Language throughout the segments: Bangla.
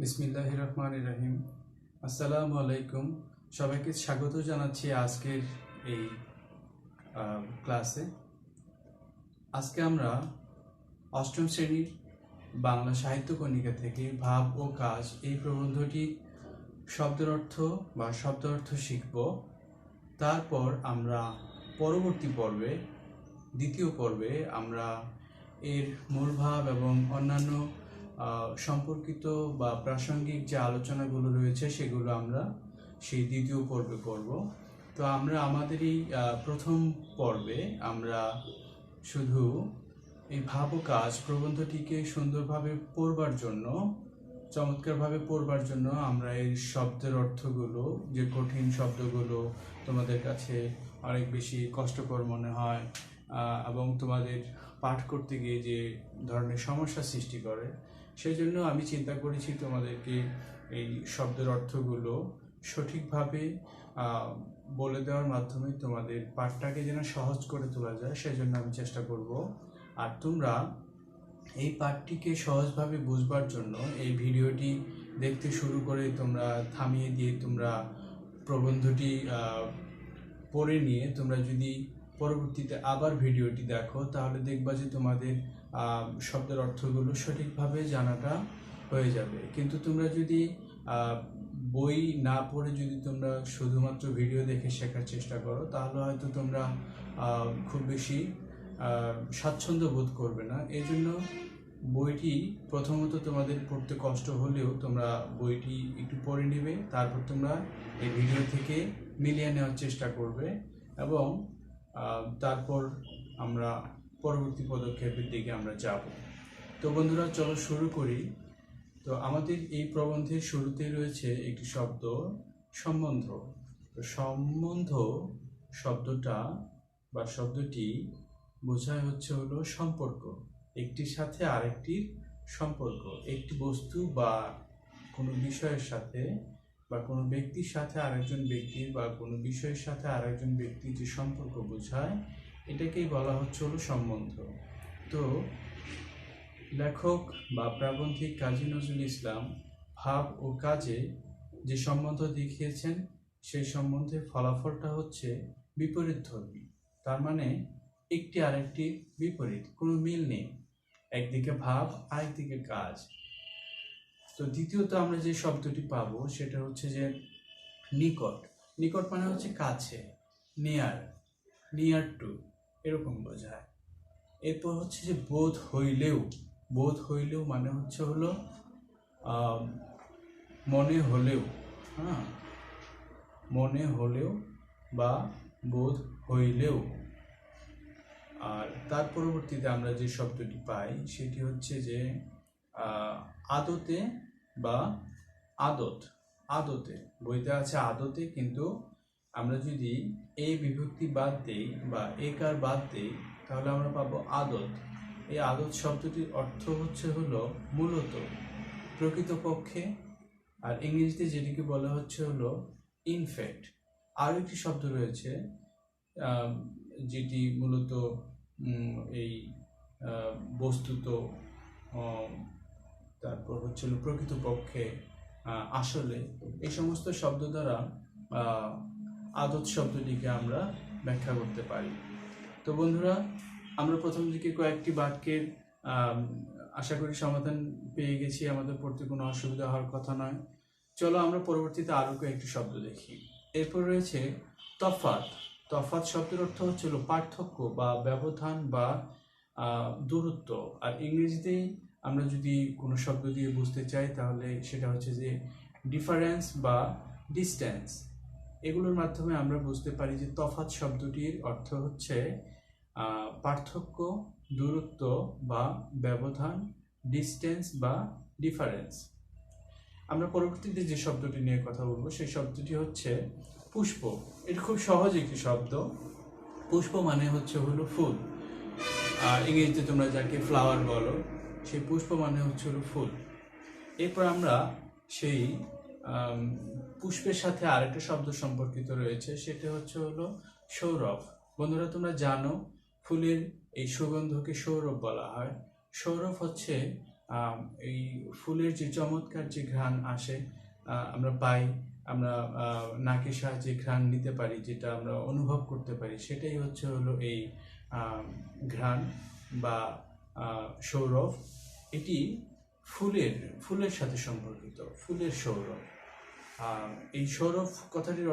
বিসমিল্লাহির রহমানির রহিম। আসসালামু আলাইকুম। সবাইকে স্বাগত জানাচ্ছি আজকের এই ক্লাসে। আজকে আমরা অষ্টম শ্রেণীর বাংলা সাহিত্য কণিকা থেকে ভাব ও কাজ এই প্রবন্ধটির শব্দের অর্থ বা শব্দ অর্থ শিখব। তারপর আমরা পরবর্তী পর্বে, দ্বিতীয় পর্বে আমরা এর মূল ভাব এবং অন্যান্য সম্পর্কিত বা প্রাসঙ্গিক যে আলোচনাগুলো রয়েছে সেগুলো আমরা সেই দ্বিতীয় পর্বে করব। তো আমরা আমাদের এই প্রথম পর্বে আমরা শুধু এই ভাব ও কাজ প্রবন্ধটিকে সুন্দরভাবে পড়বার জন্য, চমৎকারভাবে পড়বার জন্য আমরা এই শব্দের অর্থগুলো, যে কঠিন শব্দগুলো তোমাদের কাছে অনেক বেশি কষ্টকর মনে হয় এবং তোমাদের পাঠ করতে গিয়ে যে ধরনের সমস্যা সৃষ্টি করে, সেই জন্য আমি চিন্তা করেছি তোমাদেরকে এই শব্দের অর্থগুলো সঠিকভাবে বলে দেওয়ার মাধ্যমে তোমাদের পাঠটাকে যেন সহজ করে তোলা যায়, সেই জন্য আমি চেষ্টা করব। আর তোমরা এই পাঠটিকে সহজভাবে বুঝবার জন্য এই ভিডিওটি দেখতে শুরু করে তোমরা থামিয়ে দিয়ে তোমরা প্রবন্ধটি পড়ে নিয়ে তোমরা যদি পরবর্তীতে আবার ভিডিওটি দেখো, তাহলে দেখবা যে তোমাদের শব্দের অর্থগুলো সঠিকভাবে জানাটা হয়ে যাবে। কিন্তু তোমরা যদি বই না পড়ে যদি তোমরা শুধুমাত্র ভিডিও দেখে শেখার চেষ্টা করো, তাহলে হয়তো তোমরা খুব বেশি স্বাচ্ছন্দ্য বোধ করবে না। এই জন্য বইটি প্রথমত তোমাদের পড়তে কষ্ট হলেও তোমরা বইটি একটু পড়ে নেবে, তারপর তোমরা এই ভিডিও থেকে মিলিয়ে নেওয়ার চেষ্টা করবে এবং তারপর আমরা পরবর্তী পদক্ষেপের দিকে আমরা যাব। তো বন্ধুরা, চলো শুরু করি। তো আমাদের এই প্রবন্ধের শুরুতে রয়েছে একটি শব্দ, সম্বন্ধ। তো সম্বন্ধ শব্দটা বা শব্দটি বোঝায় হলো সম্পর্ক, একটির সাথে আরেকটির সম্পর্ক। একটি বস্তু বা কোনো বিষয়ের সাথে বা কোনো ব্যক্তির সাথে আরেকজন ব্যক্তির বা কোনো বিষয়ের সাথে আরেকজন ব্যক্তির যে সম্পর্ক বোঝায়, এটাকেই বলা হলো সম্বন্ধ। তো লেখক বা প্রাবন্ধিক কাজী নজরুল ইসলাম ভাব ও কাজে যে সম্বন্ধ দেখিয়েছেন, সেই সম্বন্ধের ফলাফলটা হচ্ছে বিপরীতধর্মী। তার মানে একটি আরেকটি বিপরীত, কোনো মিল নেই। একদিকে ভাব, আরেকদিকে কাজ। তো দ্বিতীয়ত আমরা যে শব্দটি পাবো সেটা হচ্ছে যে নিকট। নিকট মানে হচ্ছে কাছে, নিয়ার, নিয়ার টু, এরকম বোঝায়। এরপর হচ্ছে যে বোধ হইলেও। বোধ হইলেও মানে হলো মনে হলেও, হ্যাঁ, মনে হলেও বা বোধ হইলেও। আর তার পরবর্তীতে আমরা যে শব্দটি পাই সেটি হচ্ছে যে আদতে বা আদত। আদতে, বইতে আছে আদতে, কিন্তু আমরা যদি এই বিভক্তি বাদ দেই বা একার বাদ দেই, তাহলে আমরা পাবো আদত। এই আদত শব্দটির অর্থ হলো মূলত, প্রকৃতপক্ষে। আর ইংরেজিতে যেটিকে বলা হলো ইনফ্যাক্ট। আরও একটি শব্দ রয়েছে যেটি মূলত এই বস্তুত, তারপর হলো প্রকৃতপক্ষে, আসলে, এই সমস্ত শব্দ দ্বারা আদত শব্দটিকে আমরা ব্যাখ্যা করতে পারি। তো বন্ধুরা, আমরা প্রথম দিকে কয়েকটি বাক্যের আশা করি সমাধান পেয়ে গেছি, আমাদের পড়তে কোনো অসুবিধা হওয়ার কথা নয়। চলো আমরা পরবর্তীতে আরও কয়েকটি শব্দ দেখি। এরপর রয়েছে তফাৎ। তফাৎ শব্দের অর্থ হলো পার্থক্য বা ব্যবধান বা দূরত্ব। আর ইংরেজিতেই আমরা যদি কোনো শব্দ দিয়ে বুঝতে চাই, তাহলে সেটা হচ্ছে যে ডিফারেন্স বা ডিস্টেন্স। এগুলোর মাধ্যমে আমরা বুঝতে পারি যে তফাৎ শব্দটির অর্থ হচ্ছে পার্থক্য, দূরত্ব বা ব্যবধান, ডিস্টেন্স বা ডিফারেন্স। আমরা পরবর্তীতে যে শব্দটি নিয়ে কথা বলবো সেই শব্দটি হচ্ছে পুষ্প। এটা খুব সহজ একটি শব্দ। পুষ্প মানে হলো ফুল। ইংরেজিতে তোমরা যাকে ফ্লাওয়ার বলো, সেই পুষ্প মানে হলো ফুল। এরপর আমরা সেই পুষ্পের সাথে আরেকটা শব্দ সম্পর্কিত রয়েছে, সেটা হলো সৌরভ। বন্ধুরা, তোমরা জানো ফুলের এই সুগন্ধকে সৌরভ বলা হয়। সৌরভ হচ্ছে এই ফুলের যে চমৎকার যে ঘ্রাণ আসে, আমরা পাই, আমরা নাকের সাহায্যে ঘ্রাণ নিতে পারি, যেটা আমরা অনুভব করতে পারি, সেটাই হলো এই ঘ্রাণ বা সৌরভ। এটি ফুলের সাথে সম্পর্কিত, ফুলের সৌরভ। এই সৌরভ কথাটির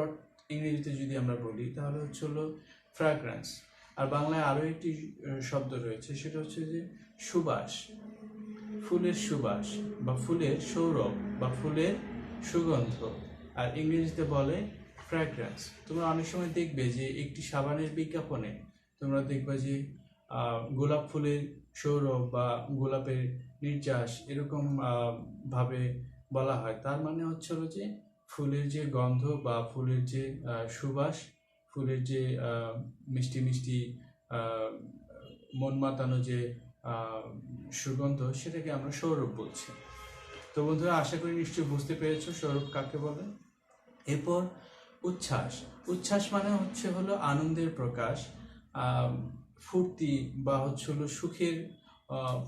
ইংরেজিতে যদি আমরা বলি তাহলে হলো ফ্র্যাগ্রেন্স। আর বাংলায় আরও একটি শব্দ রয়েছে, সেটা হচ্ছে যে সুবাস, ফুলের সুবাস বা ফুলের সৌরভ বা ফুলের সুগন্ধ। আর ইংরেজিতে বলে ফ্র্যাগ্রেন্স। তোমরা অনেক সময় দেখবে যে একটি সাবানের বিজ্ঞাপনে তোমরা দেখবে যে গোলাপ ফুলের সৌরভ বা গোলাপের নির্যাস এরকম ভাবে বলা হয়। তার মানে হলো যে ফুলের যে গন্ধ বা ফুলের যে সুবাস, ফুলের যে মিষ্টি মিষ্টি মন মাতানো যে সুগন্ধ, সেটাকে আমরা সৌরভ বলছি। তো বন্ধুরা, আশা করি নিশ্চয়ই বুঝতে পেরেছো সৌরভ কাকে বলে। এরপর উচ্ছ্বাস। উচ্ছ্বাস মানে হলো আনন্দের প্রকাশ, ফুর্তি বা হলো সুখের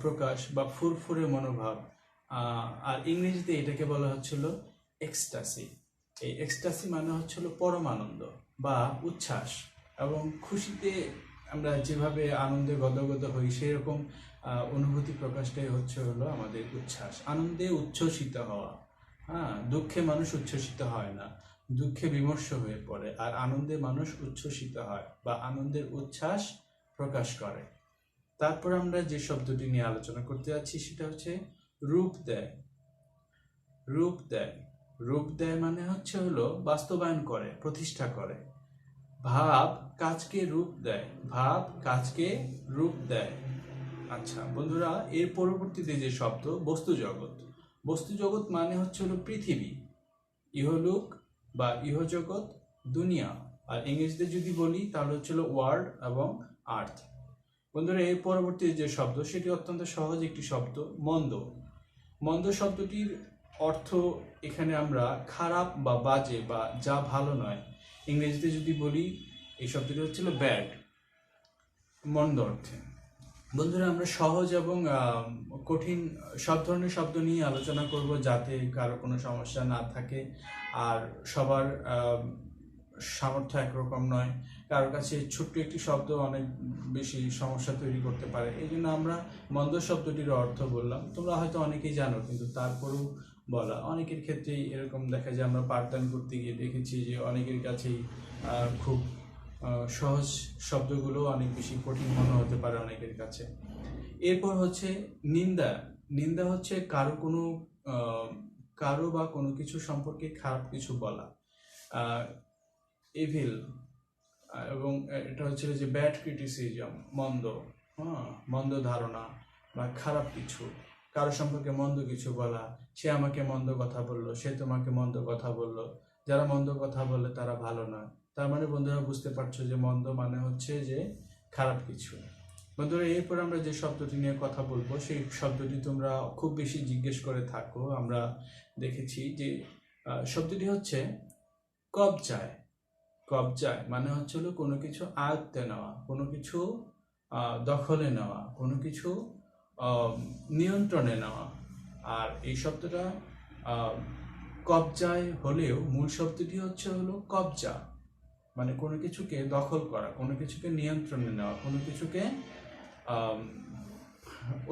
প্রকাশ বা ফুরফুরে মনোভাব। আর ইংরেজিতে এটাকে বলা হচ্ছিল এক্সটাসি। এই এক্সটাসি মানে হলো পরম আনন্দ বা উচ্ছ্বাস। এবং খুশিতে আমরা যেভাবে আনন্দে গদগদ হই, সেরকম অনুভূতি প্রকাশটাই হলো আমাদের উচ্ছ্বাস। আনন্দে উচ্ছ্বসিত হওয়া। দুঃখে মানুষ উচ্ছ্বসিত হয় না, দুঃখে বিমর্ষ হয়ে পড়ে। আর আনন্দে মানুষ উচ্ছ্বসিত হয় বা আনন্দের উচ্ছ্বাস প্রকাশ করে। তারপর আমরা যে শব্দটি নিয়ে আলোচনা করতে যাচ্ছি সেটা হচ্ছে রূপ দেয়। রূপ দেয়, রূপ দেয় মানে হলো বাস্তবায়ন করে, প্রতিষ্ঠা করে। ভাব কাজকে রূপ দেয়, ভাব কাজকে রূপ দেয়। আচ্ছা বন্ধুরা, এর পরবর্তীতে যে শব্দ বস্তু জগৎ। বস্তু জগৎ মানে হলো পৃথিবী, ইহলোক বা ইহজগৎ, দুনিয়া। আর ইংরেজিতে যদি বলি তাহলে হলো ওয়ার্ল্ড এবং আর্থ। বন্ধুরা, এর পরবর্তী যে শব্দ সেটি অত্যন্ত সহজ একটি শব্দ, মন্দ। মন্দ শব্দটির অর্থ এখানে আমরা খারাপ বা বাজে বা যা ভালো নয়। ইংরেজিতে যদি বলি এই শব্দটি হচ্ছিল ব্যাড, মন্দ অর্থে। বন্ধুরা, আমরা সহজ এবং কঠিন সব ধরনের শব্দ নিয়ে আলোচনা করব, যাতে কারো কোনো সমস্যা না থাকে। আর সবার সামর্থ্য একরকম নয়, কারোর কাছে ছোট্ট একটি শব্দ অনেক বেশি সমস্যা তৈরি করতে পারে। এই জন্য আমরা মন্দ শব্দটির অর্থ বললাম। তোমরা হয়তো অনেকেই জানো, কিন্তু তারপরেও বলা। অনেকের ক্ষেত্রেই এরকম দেখা যায়, আমরা পাঠদান করতে গিয়ে দেখেছি যে অনেকের কাছেই খুব সহজ শব্দগুলো অনেক বেশি কঠিন মনে হতে পারে অনেকের কাছে। এরপর হচ্ছে নিন্দা। নিন্দা হচ্ছে কারো বা কোনো কিছু সম্পর্কে খারাপ কিছু বলা, ইভিল। এবং এটা হচ্ছে যে ব্যাড ক্রিটিসিজম, মন্দ, মন্দ ধারণা বা খারাপ কিছু, কারো সম্পর্কে মন্দ কিছু বলা। সে আমাকে মন্দ কথা বললো, সে তোমাকে মন্দ কথা বললো। যারা মন্দ কথা বলে তারা ভালো নয়। তার মানে বন্ধুরা বুঝতে পারছো যে মন্দ মানে হচ্ছে যে খারাপ কিছু। বন্ধুরা, এরপর আমরা যে শব্দটি নিয়ে কথা বলবো, সেই শব্দটি তোমরা খুব বেশি জিজ্ঞেস করে থাকো। আমরা দেখেছি যে শব্দটি হচ্ছে কবজায়। কবজায় মানে হলো কোনো কিছু আয়ত্তে নেওয়া, কোনো কিছু দখলে নেওয়া, কোনো কিছু নিয়ন্ত্রণে নেওয়া। আর এই শব্দটা কবজায় হলেও মূল শব্দটি হলো কবজা, মানে কোনো কিছুকে দখল করা, কোনো কিছুকে নিয়ন্ত্রণে নেওয়া, কোনো কিছুকে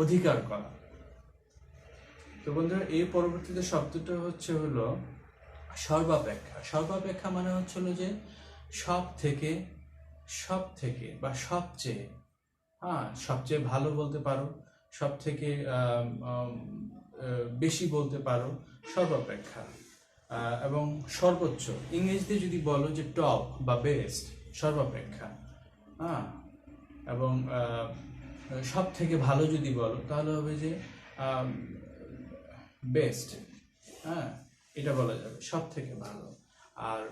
অধিকার করা। তো বন্ধুরা, এই পরবর্তীতে শব্দটা হলো সর্বাপেক্ষা। সর্বাপেক্ষা মানে হলো যে সব থেকে বা সবচেয়ে। সবচেয়ে ভালো বলতে পারো, সব থেকে বেশি বলতে পারো, সর্বাপেক্ষা। এবং সর্বোচ্চ, ইংরেজিতে যদি বলো যে টপ বা বেস্ট, সর্বাপেক্ষা। এবং সব থেকে ভালো যদি বলো তাহলে হবে যে বেস্ট। এটা বলা যাবে, সব থেকে ভালো। আর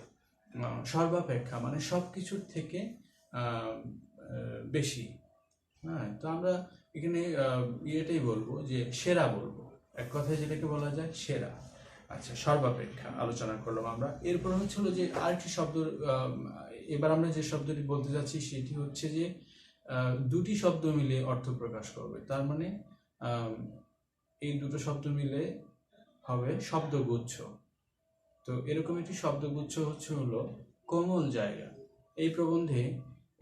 সর্বাপেক্ষা মানে সব কিছুর থেকে বেশি। তো আমরা এখানে এটাই বলবো যে সেরা বলবো, এক কথায় যেটাকে বলা যায় সেরা। আচ্ছা, সর্বাপেক্ষা আলোচনা করলাম আমরা। এরপর হলো যে আরেকটি শব্দ, এবার আমরা যে শব্দটি বলতে যাচ্ছি সেটি হচ্ছে যে দুটি শব্দ মিলে অর্থ প্রকাশ করবে। তার মানে এই দুটো শব্দ মিলে হবে শব্দগুচ্ছ। তো এরকম একটি শব্দগুচ্ছ হলো কোমল জায়গা। এই প্রবন্ধে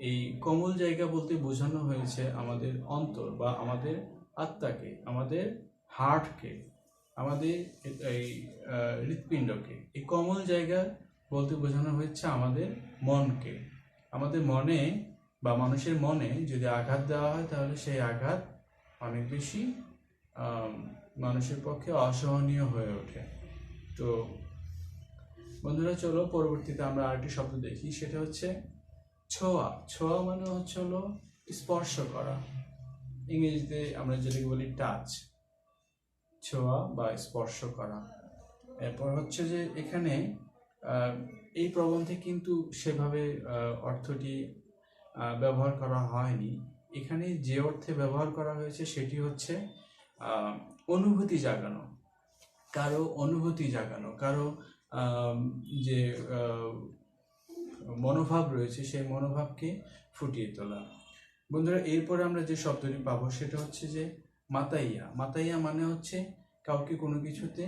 এই কোমল জায়গা বলতে বোঝানো হয়েছে আমাদের অন্তর বা আমাদের আত্মাকে, আমাদের হার্টকে, আমাদের এই হৃৎপিণ্ডকে। এই কোমল জায়গা বলতে বোঝানো হচ্ছে আমাদের মনকে। আমাদের মনে বা মানুষের মনে যদি আঘাত দেওয়া হয় তাহলে সেই আঘাত অনেক বেশি মানুষের পক্ষে অসহনীয় হয়ে ওঠে। তো বন্ধুরা, চলো পরবর্তীতে আমরা আরেকটি শব্দ দেখি, সেটা হচ্ছে ছোঁয়া। ছোঁয়া মানে হচ্ছে হলো স্পর্শ করা, ইংরেজিতে আমরা যেটাকে বলি টাচ। ছোঁয়া বা স্পর্শ করা। এরপর হচ্ছে যে এখানে এই প্রবন্ধে কিন্তু সেভাবে অর্থটি ব্যবহার করা হয়নি। এখানে যে অর্থে ব্যবহার করা হয়েছে সেটি হচ্ছে অনুভূতি জাগানো, কারো অনুভূতি জাগানো, কারো যে মনোভাব রয়েছে সেই মনোভাবকে ফুটিয়ে তোলা। বন্ধুরা, এরপরে আমরা যে শব্দটি পাবো সেটা হচ্ছে যে মাতাইয়া। মাতাইয়া মানে হচ্ছে কাউকে কোনো কিছুতে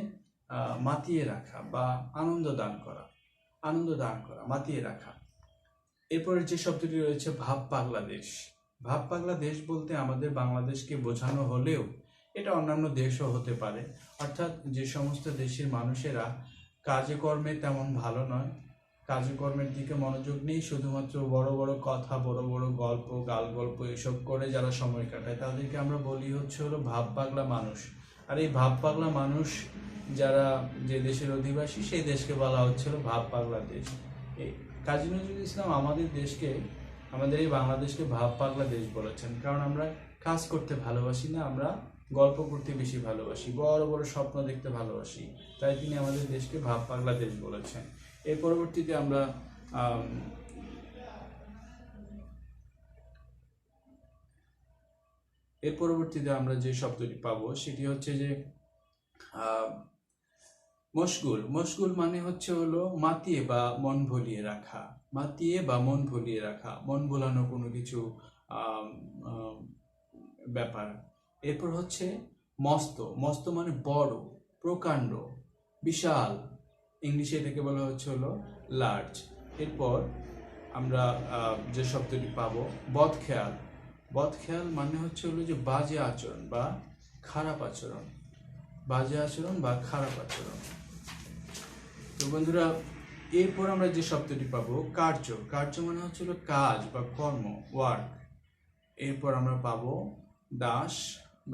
মাতিয়ে রাখা বা আনন্দ দান করা, মাতিয়ে রাখা। এরপরে যে শব্দটি রয়েছে ভাব পাগলা দেশ। ভাব পাগলা দেশ বলতে আমাদের বাংলাদেশকে বোঝানো হলেও এটা অন্যান্য দেশও হতে পারে, অর্থাৎ যে সমস্ত দেশের মানুষেরা কাজে কর্মে তেমন ভালো নয়, কাজকর্মের দিকে মনোযোগ নেই, শুধুমাত্র বড় বড় কথা, বড় বড় গল্প, গাল গল্প এসব করে যারা সময় কাটায় তাদেরকে আমরা বলি হচ্ছে হলো ভাব পাগলা মানুষ। আর এই ভাব পাগলা মানুষ যারা যে দেশের অধিবাসী সেই দেশকে বলা হচ্ছিল ভাব পাগলা দেশ। কাজী নজরুল ইসলাম আমাদের দেশকে, আমাদের এই বাংলাদেশকে ভাব পাগলা দেশ বলেছেন, কারণ আমরা কাজ করতে ভালোবাসি না, আমরা গল্প করতে বেশি ভালোবাসি, বড় বড় স্বপ্ন দেখতে ভালোবাসি, তাই তিনি আমাদের দেশকে ভাব পাগলা দেশ বলেছেন। এর পরবর্তীতে আমরা যে শব্দটি পাবো সেটি হচ্ছে যে মশগুল। মশগুল মানে হচ্ছে হলো মাতিয়ে বা মন ভুলিয়ে রাখা, মন ভোলানো কোনো কিছু ব্যাপার। এরপর হচ্ছে মস্ত। মস্ত মানে বড়, প্রকাণ্ড, বিশাল, ইংলিশে এটাকে বলা হচ্ছে হলো লার্জ। এরপর আমরা যে শব্দটি পাবো বদখেয়াল। বদখেয়াল মানে হচ্ছে হলো যে বাজে আচরণ বা খারাপ আচরণ, তো বন্ধুরা, এরপর আমরা যে শব্দটি পাবো কার্য। কার্য মানে হচ্ছে হলো কাজ বা কর্ম, ওয়ার্ক। এরপর আমরা পাবো দাস।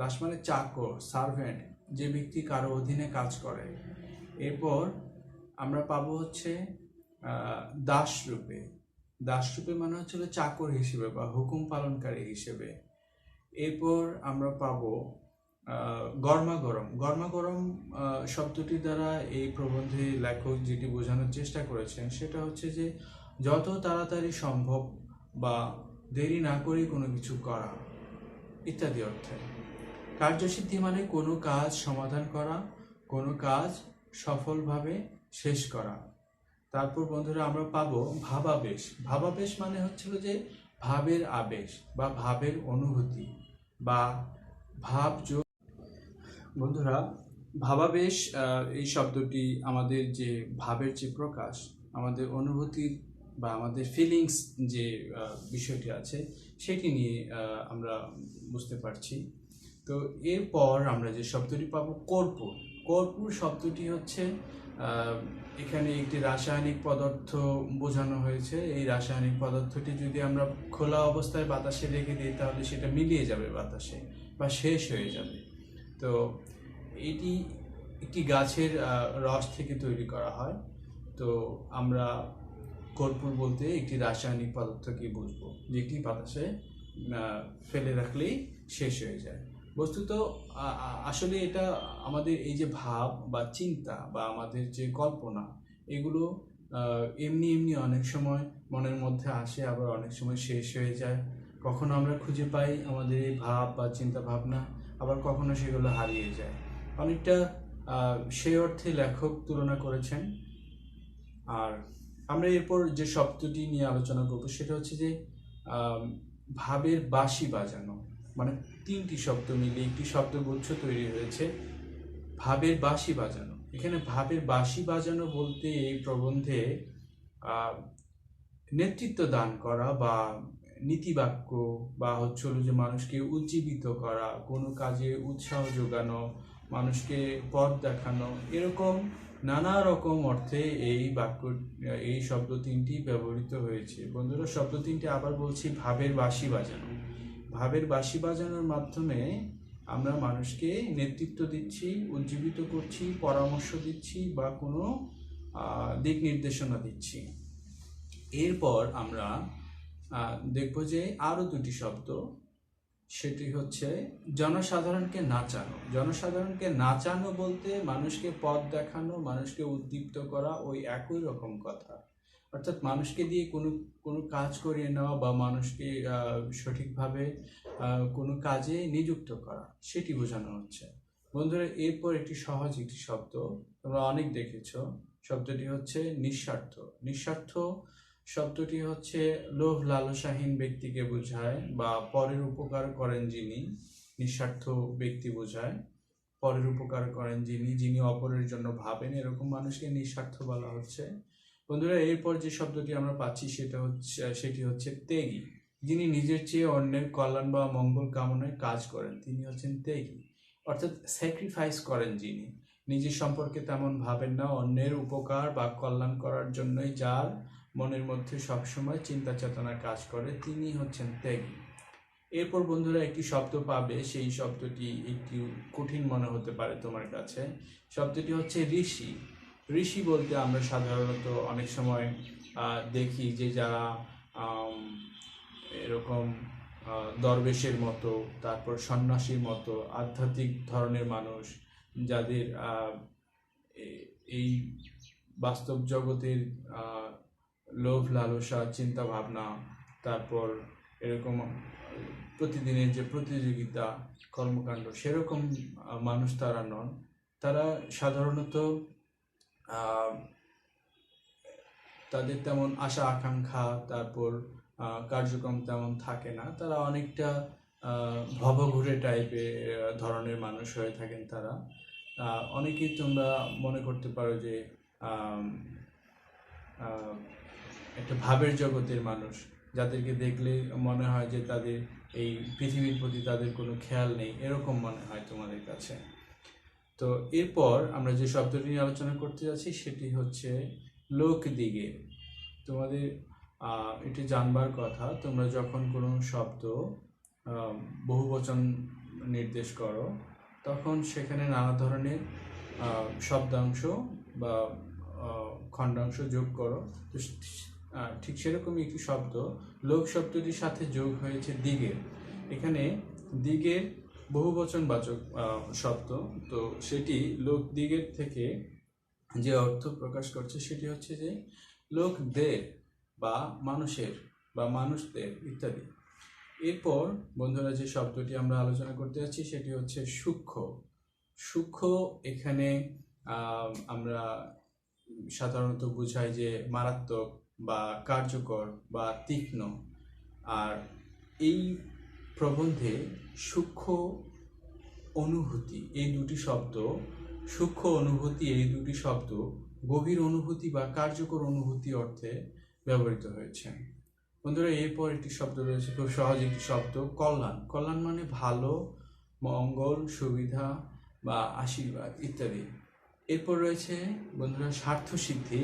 দাস মানে চাকর, সার্ভেন্ট, যে ব্যক্তি কারো অধীনে কাজ করে। এরপর আমরা পাবো হচ্ছে দাস রূপে। দাস রূপে মানে হচ্ছে চাকর হিসেবে বা হুকুম পালনকারী হিসেবে। এরপর আমরা পাবো গরমাগরম। গরমাগরম শব্দটি দ্বারা এই প্রবন্ধে লেখক যেটি বোঝানোর চেষ্টা করেছেন সেটা হচ্ছে যে যত তাড়াতাড়ি সম্ভব বা দেরি না করে কোনো কিছু করা ইত্যাদি অর্থে। কার্যসিদ্ধি মানে কোনো কাজ সমাধান করা, কোনো কাজ সফলভাবে শেষ করা। তারপর বন্ধুরা আমরা পাবো ভাবাবেশ। ভাবাবেশ মানে হচ্ছিল যে ভাবের আবেশ বা ভাবের অনুভূতি বা ভাবযোগ। বন্ধুরা, ভাবাবেশ এই শব্দটি আমাদের যে ভাবের যে প্রকাশ, আমাদের অনুভূতির বা আমাদের ফিলিংস যে বিষয়টি আছে সেটি নিয়ে আমরা বুঝতে পারছি। তো এরপর আমরা যে শব্দটি পাবো কর্পূর। কর্পূর শব্দটি হচ্ছে এখানে একটি রাসায়নিক পদার্থ বোঝানো হয়েছে। এই রাসায়নিক পদার্থটি যদি আমরা খোলা অবস্থায় বাতাসে রেখে দিই তাহলে সেটা মিলিয়ে যাবে বাতাসে বা শেষ হয়ে যাবে। তো এটি একটি গাছের রস থেকে তৈরি করা হয়। তো আমরা কর্পূর বলতে একটি রাসায়নিক পদার্থকে বুঝবো যেটি বাতাসে ফেলে রাখলেই শেষ হয়ে যায়। বস্তুত আসলে এটা আমাদের এই যে ভাব বা চিন্তা বা আমাদের যে কল্পনা, এগুলো এমনি এমনি অনেক সময় মনের মধ্যে আসে, আবার অনেক সময় শেষ হয়ে যায়। কখনো আমরা খুঁজে পাই আমাদের এই ভাব বা চিন্তা ভাবনা, আবার কখনো সেগুলো হারিয়ে যায়। অনেকটা সেই অর্থে লেখক তুলনা করেছেন। আর আমরা এরপর যে শব্দটি নিয়ে আলোচনা করব সেটা হচ্ছে যে ভাবের বাঁশি বাজানো। মানে তিনটি শব্দ মিলে একটি শব্দগুচ্ছ তৈরি হয়েছে ভাবের বাঁশি বাজানো। এখানে ভাবের বাঁশি বাজানো বলতে এই প্রবন্ধে নেতৃত্ব দান করা বা নীতিবাক্য বা হচ্ছে যে মানুষকে উজ্জীবিত করা, কোনো কাজে উৎসাহ যোগানো, মানুষকে পথ দেখানো, এরকম নানা রকম অর্থে এই শব্দ তিনটি ব্যবহৃত হয়েছে। বন্ধুরা, শব্দ তিনটি আবার বলছি, ভাবের বাঁশি বাজানো। ভাবের বাঁশি বাজানোর মাধ্যমে আমরা মানুষকে নেতৃত্ব দিচ্ছি, উজ্জীবিত করছি, পরামর্শ দিচ্ছি বা কোনো দিক নির্দেশনা দিচ্ছি। এরপর আমরা দেখব যে আরো দুটি শব্দ, সেটি হচ্ছে জনসাধারণকে নাচানো। জনসাধারণকে নাচানো বলতে মানুষকে পথ দেখানো, মানুষকে উদ্দীপ্ত করা, ওই একই রকম কথা। অর্থাৎ মানুষকে দিয়ে কোনো কাজ করিয়ে নেওয়া বা মানুষকে সঠিকভাবে কোনো কাজে নিযুক্ত করা, সেটি বোঝানো হচ্ছে। বন্ধুরা, এরপর একটি সহজ একটি শব্দ তোমরা অনেক দেখেছ, শব্দটি হচ্ছে নিঃস্বার্থ। নিঃস্বার্থ শব্দটি হচ্ছে লোভ লালসাহীন ব্যক্তিকে বোঝায় বা পরের উপকার করেন যিনি, নিঃস্বার্থ ব্যক্তি বোঝায়। পরের উপকার করেন যিনি অপরের জন্য ভাবেন, এরকম মানুষকে নিঃস্বার্থ বলা হচ্ছে। বন্ধুরা, এরপর যে শব্দটি আমরা পাচ্ছি সেটি হচ্ছে ত্যাগী। যিনি নিজের চেয়ে অন্যের কল্যাণ বা মঙ্গল কামনায় কাজ করেন, তিনি হচ্ছেন ত্যাগী। অর্থাৎ স্যাক্রিফাইস করেন যিনি, নিজের সম্পর্কে তেমন ভাবেন না, অন্যের উপকার বা কল্যাণ করার জন্যই যার মনের মধ্যে সবসময় চিন্তা চেতনা কাজ করে, তিনি হচ্ছেন ত্যাগী। এরপর বন্ধুরা একটি শব্দ পাবে, সেই শব্দটি একটু কঠিন মনে হতে পারে তোমার কাছে। শব্দটি হচ্ছে ঋষি। ঋষি বলতে আমরা সাধারণত অনেক সময় দেখি যে যারা এরকম দরবেশের মতো, তারপর সন্ন্যাসীর মতো আধ্যাত্মিক ধরনের মানুষ, যাদের এই বাস্তব জগতের লোভ লালসা চিন্তা ভাবনা, তারপর এরকম প্রতিদিনের যে প্রতিযোগিতা কর্মকাণ্ড, সেরকম মানুষ তারা নন। তারা সাধারণত তাদের তেমন আশা আকাঙ্ক্ষা, তারপর কার্যক্রম তেমন থাকে না। তারা অনেকটা ভবঘুরে টাইপের ধরনের মানুষ হয়ে থাকেন। তারা অনেকেই তোমরা মনে করতে পারো যে একটা ভাবের জগতের মানুষ, যাদেরকে দেখলে মনে হয় যে তাদের এই পৃথিবীর প্রতি তাদের কোনো খেয়াল নেই, এরকম মনে হয় তোমাদের কাছে। তো এরপর আমরা যে শব্দটি নিয়ে আলোচনা করতে যাচ্ছি সেটি হচ্ছে লোকদিগের। তোমাদের এটি জানবার কথা, তোমরা যখন কোনো শব্দ বহুবচন নির্দেশ করো, তখন সেখানে নানা ধরনের শব্দাংশ বা খণ্ডাংশ যোগ করো। তো ঠিক সেরকমই একটি শব্দ লোক শব্দটির সাথে যোগ হয়েছে দিগের। এখানে দিগের বহুবচনবাচক শব্দ, তো সেটি লোক দিগের থেকে যে অর্থ প্রকাশ করছে সেটি হচ্ছে যে লোকদের বা মানুষের বা মানুষদের ইত্যাদি। এরপর বন্ধুরা যে শব্দটি আমরা আলোচনা করতে যাচ্ছি সেটি হচ্ছে সূক্ষ্ম। সূক্ষ্ম এখানে আমরা সাধারণত বুঝাই যে মারাত্মক বা কার্যকর বা তীক্ষ্ণ। আর এই প্রবন্ধে সূক্ষ্ম অনুভূতি এই দুটি শব্দ, সূক্ষ্ম অনুভূতি এই দুটি শব্দ গভীর অনুভূতি বা কার্যকর অনুভূতি অর্থে ব্যবহৃত হয়েছে। বন্ধুরা, এরপর একটি শব্দ রয়েছে, খুব সহজ একটি শব্দ, কল্যাণ। কল্যাণ মানে ভালো, মঙ্গল, সুবিধা বা আশীর্বাদ ইত্যাদি। এরপর রয়েছে বন্ধুরা স্বার্থসিদ্ধি।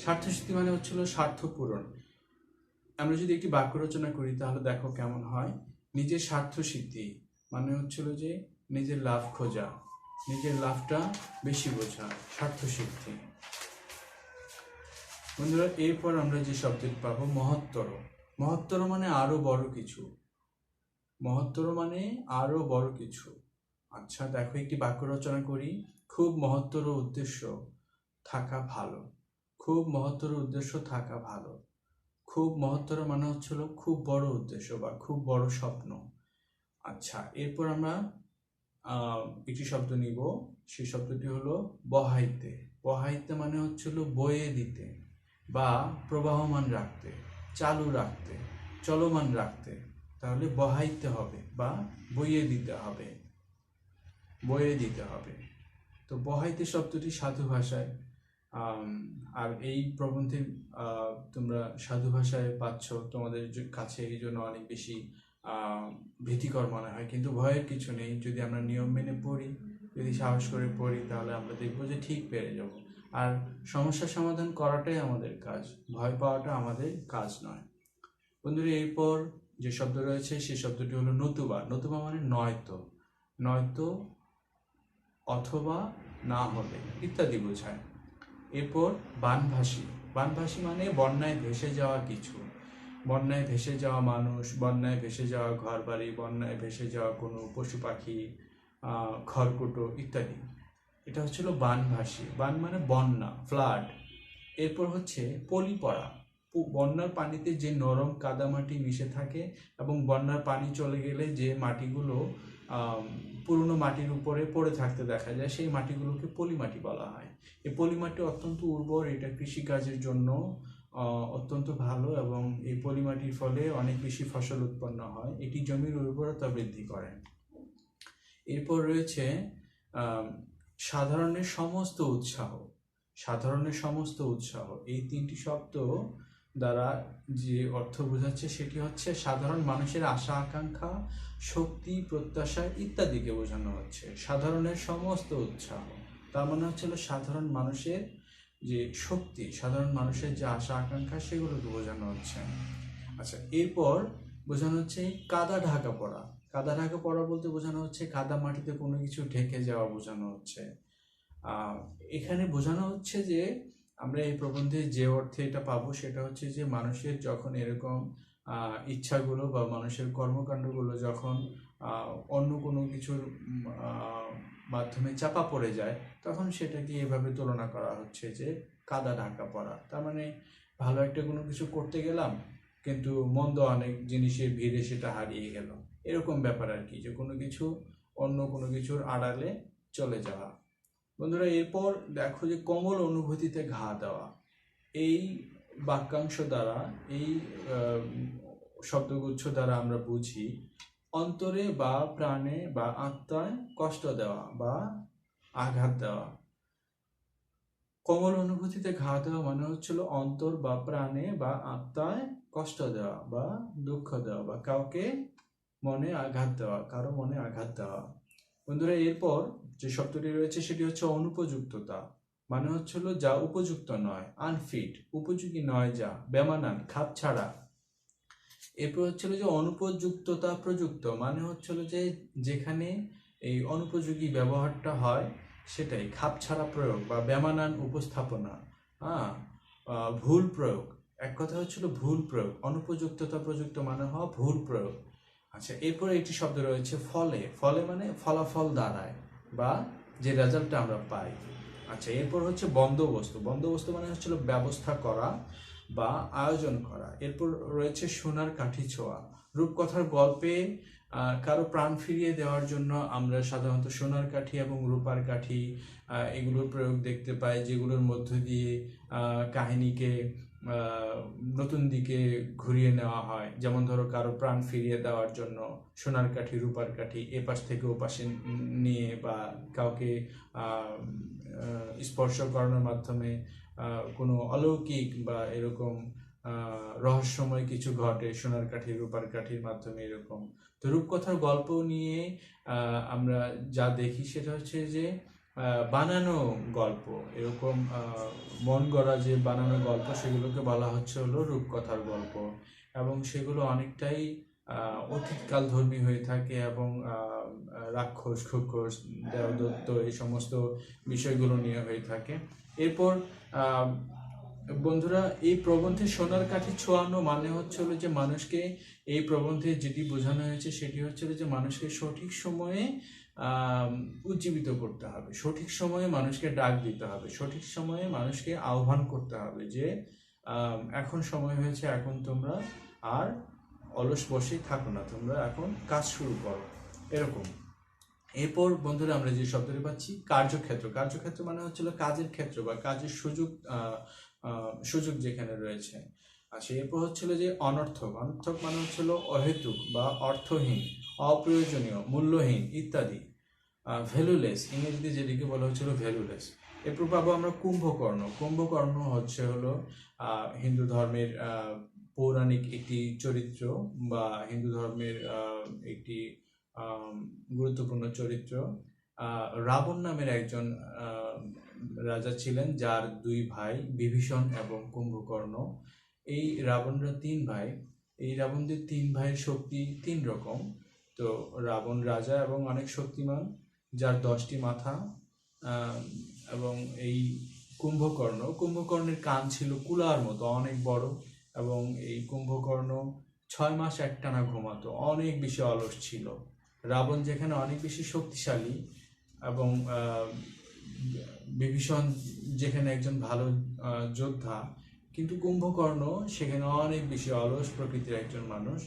স্বার্থসিদ্ধি মানে হচ্ছিল স্বার্থ পূরণ। আমরা যদি একটি বাক্য রচনা করি তাহলে দেখো কেমন হয়। নিজের স্বার্থসিদ্ধি মানে হচ্ছিল যে নিজের লাভ খোঁজা, নিজের লাভটা বেশি বোঝা, স্বার্থসিদ্ধি। বন্ধুরা, এরপর আমরা যে শব্দটি পাবো মহত্তর। মহত্তর মানে আরো বড় কিছু। মহত্তর মানে আরো বড় কিছু। আচ্ছা দেখো, একটি বাক্য রচনা করি। খুব মহত্তর উদ্দেশ্য থাকা ভালো। খুব মহত্তর উদ্দেশ্য থাকা ভালো। খুব মহত্তর মানে হচ্ছিল খুব বড় উদ্দেশ্য বা খুব বড় স্বপ্ন। আচ্ছা, এরপর আমরা একটি শব্দ নিব, সেই শব্দটি হলো বহাইতে। বহাইতে মানে হচ্ছিল বয়ে দিতে বা প্রবাহমান রাখতে, চালু রাখতে, চলমান রাখতে। তাহলে বহাইতে হবে বা বইয়ে দিতে হবে, বইয়ে দিতে হবে। তো বহাইতে শব্দটি সাধু ভাষায়, আর এই প্রবন্ধে তোমরা সাধু ভাষায় পাচ্ছ, তোমাদের কাছে এই জন্য অনেক বেশি ভীতিকর মনে হয়, কিন্তু ভয়ের কিছু নেই। যদি আমরা নিয়ম মেনে পড়ি, যদি সাহস করে পড়ি, তাহলে আমরা দেখবো যে ঠিক পেরে যাব। আর সমস্যা সমাধান করাটাই আমাদের কাজ, ভয় পাওয়াটা আমাদের কাজ নয়। বন্ধুরা, এরপর যে শব্দ রয়েছে সেই শব্দটি হলো নতুবা। নতুবা মানে নয়তো, নয়তো, অথবা, না হলে ইত্যাদি বোঝায়। এরপর বানভাসী। বানভাসী মানে বন্যায় ভেসে যাওয়া কিছু, বন্যায় ভেসে যাওয়া মানুষ, বন্যায় ভেসে যাওয়া ঘর বাড়ি, বন্যায় ভেসে যাওয়া কোনো পশু পাখি, খড়কুটো ইত্যাদি। এটা হচ্ছিল বানভাসী। বান মানে বন্যা, ফ্লাড। এরপর হচ্ছে পলি পড়া। বন্যার পানিতে যে নরম কাদামাটি মিশে থাকে এবং বন্যার পানি চলে গেলে যে মাটিগুলো পুরনো মাটির উপরে পড়ে থাকতে দেখা যায়, সেই মাটিগুলোকে পলি মাটি বলা হয়। এই পলি মাটি অত্যন্ত উর্বর, এটা কৃষিকাজের জন্য অত্যন্ত ভালো এবং এই পলি মাটির ফলে অনেক বেশি ফসল উৎপন্ন হয়। এটি জমির উর্বরতা বৃদ্ধি করে। এরপর রয়েছে সাধারণের সমস্ত উৎসাহ। সাধারণের সমস্ত উৎসাহ, এই তিনটি শব্দ দ্বারা যে অর্থ বোঝাচ্ছে সেটি হচ্ছে সাধারণ মানুষের আশা আকাঙ্ক্ষা, শক্তি, প্রত্যাশা ইত্যাদিকে বোঝানো হচ্ছে। সাধারণের সমস্ত উৎসাহ তার মানে হচ্ছিল সাধারণ মানুষের যে শক্তি, সাধারণ মানুষের যে আশা আকাঙ্ক্ষা, সেগুলোকে বোঝানো হচ্ছে। আচ্ছা, এরপর বোঝানো হচ্ছে কাদা ঢাকা পড়া। কাদা ঢাকা পড়া বলতে বোঝানো হচ্ছে কাদা মাটিতে কোনো কিছু ঢেকে যাওয়া বোঝানো হচ্ছে। এখানে বোঝানো হচ্ছে যে আমরা এই প্রবন্ধে যে অর্থে এটা পাবো সেটা হচ্ছে যে মানুষের যখন এরকম ইচ্ছাগুলো বা মানুষের কর্মকাণ্ডগুলো যখন অন্য কোনো কিছুর মাধ্যমে চাপা পড়ে যায়, তখন সেটাকে এভাবে তুলনা করা হচ্ছে যে কাদা ঢাকা পড়া। তার মানে ভালো একটা কোনো কিছু করতে গেলাম, কিন্তু মন্দ অনেক জিনিসের ভিড়ে সেটা হারিয়ে গেল, এরকম ব্যাপার আর কি, যে কোনো কিছু অন্য কোনো কিছুর আড়ালে চলে যাওয়া। বন্ধুরা, এরপর দেখো যে কোমল অনুভূতিতে ঘা দেওয়া। এই বাক্যাংশ দ্বারা, এই শব্দগুচ্ছ দ্বারা আমরা বুঝি অন্তরে বা প্রাণে বা আত্মায় কষ্ট দেওয়া বা আঘাত দেওয়া। কোমল অনুভূতিতে ঘা দেওয়া মানে হচ্ছিল অন্তর বা প্রাণে বা আত্মায় কষ্ট দেওয়া বা দুঃখ দেওয়া বা কাউকে মনে আঘাত দেওয়া, কারো মনে আঘাত দেওয়া। বন্ধুরা, এরপর যে শব্দটি রয়েছে সেটি হচ্ছে অনুপযুক্ততা। মানে হচ্ছিল যা উপযুক্ত নয়, আনফিট, উপযোগী নয় যা, বেমানান, খাপ ছাড়া। এরপর হচ্ছিল যে অনুপযুক্ততা প্রযুক্ত, মানে হচ্ছিল যে যেখানে এই অনুপযোগী ব্যবহারটা হয় সেটাই খাপ ছাড়া প্রয়োগ বা বেমানান উপস্থাপনা, ভুল প্রয়োগ। এক কথা হচ্ছিল ভুল প্রয়োগ। অনুপযুক্ততা প্রযুক্ত মানে হওয়া ভুল প্রয়োগ। আচ্ছা, এরপরে একটি শব্দ রয়েছে ফলে। ফলে মানে ফলাফল দাঁড়ায় বা যে রেজাল্টটা আমরা পাই। আচ্ছা, এরপর হচ্ছে বন্দোবস্ত। বন্দোবস্ত মানে হচ্ছিল ব্যবস্থা করা বা আয়োজন করা। এরপর রয়েছে সোনার কাঠি ছোঁয়া। রূপকথার গল্পে কারো প্রাণ ফিরিয়ে দেওয়ার জন্য আমরা সাধারণত সোনার কাঠি এবং রূপার কাঠি এগুলোর প্রয়োগ দেখতে পাই, যেগুলোর মধ্য দিয়ে কাহিনীকে নতুন দিকে ঘুরিয়ে নেওয়া হয়। যেমন ধরো, কারো প্রাণ ফিরিয়ে দেওয়ার জন্য সোনার কাঠি, রূপার কাঠি এপাশ থেকে ওপাশে নিয়ে বা কাউকে স্পর্শ করানোর মাধ্যমে কোনো অলৌকিক বা এরকম রহস্যময় কিছু ঘটে সোনার কাঠি, রূপার কাঠির মাধ্যমে এরকম। তো রূপকথার গল্প নিয়ে আমরা যা দেখি সেটা হচ্ছে যে বানানো গল্প, এরকম মন গড়া যে বানানো গল্প, সেগুলোকে বলা হচ্ছে হলো রূপকথার গল্প, এবং সেগুলো অনেকটাই অতীতকাল ধর্মী হয়ে থাকে এবং রাক্ষস, খোকস, দেবদত্ত এই সমস্ত বিষয়গুলো নিয়ে হয়ে থাকে। এরপর বন্ধুরা, এই প্রবন্ধে সোনার কাঠি ছোঁয়ানো মানে হচ্ছে হলো যে মানুষকে, এই প্রবন্ধে যেটি বোঝানো হয়েছে সেটি হচ্ছে যে মানুষকে সঠিক সময়ে উজ্জীবিত করতে হবে, সঠিক সময়ে মানুষকে ডাক দিতে হবে, সঠিক সময়ে মানুষকে আহ্বান করতে হবে যে এখন সময় হয়েছে, এখন তোমরা আর অলস বসে থাকো না, তোমরা এখন কাজ শুরু করো, এরকম। এরপর বন্ধুরা, আমরা যে শব্দটি পাচ্ছি কার্যক্ষেত্র। কার্যক্ষেত্র মানে হচ্ছিল কাজের ক্ষেত্র বা কাজের সুযোগ যেখানে রয়েছে। আচ্ছা, এরপর হচ্ছিল যে অনর্থক। অনর্থক মানে হচ্ছিল অহেতুক বা অর্থহীন, অপ্রয়োজনীয়, মূল্যহীন ইত্যাদি। ভ্যালুলেস, ইংরেজিতে যেটিকে বলা হচ্ছিল ভ্যালুলেস। এরপর পাবো আমরা কুম্ভকর্ণ। কুম্ভকর্ণ হলো হিন্দু ধর্মের পৌরাণিক একটি চরিত্র বা হিন্দু ধর্মের একটি গুরুত্বপূর্ণ চরিত্র। রাবণ নামের একজন রাজা ছিলেন, যার দুই ভাই বিভীষণ এবং কুম্ভকর্ণ। এই রাবণরা তিন ভাই। এই রাবণদের তিন ভাইয়ের শক্তি তিন রকম। তো রাবণ রাজা এবং অনেক শক্তিমান, যার 10টি মাথা। এবং এই কুম্ভকর্ণের কান ছিল কুলার মতো অনেক বড়, এবং এই কুম্ভকর্ণ 6 মাস একটানা ঘুমাতো, অনেক বেশি অলস ছিল। রাবণ যেখানে অনেক বেশি শক্তিশালী এবং বিভীষণ যেখানে একজন ভালো যোদ্ধা, কিন্তু কুম্ভকর্ণ সেখানে অনেক বেশি অলস প্রকৃতির একজন মানুষ,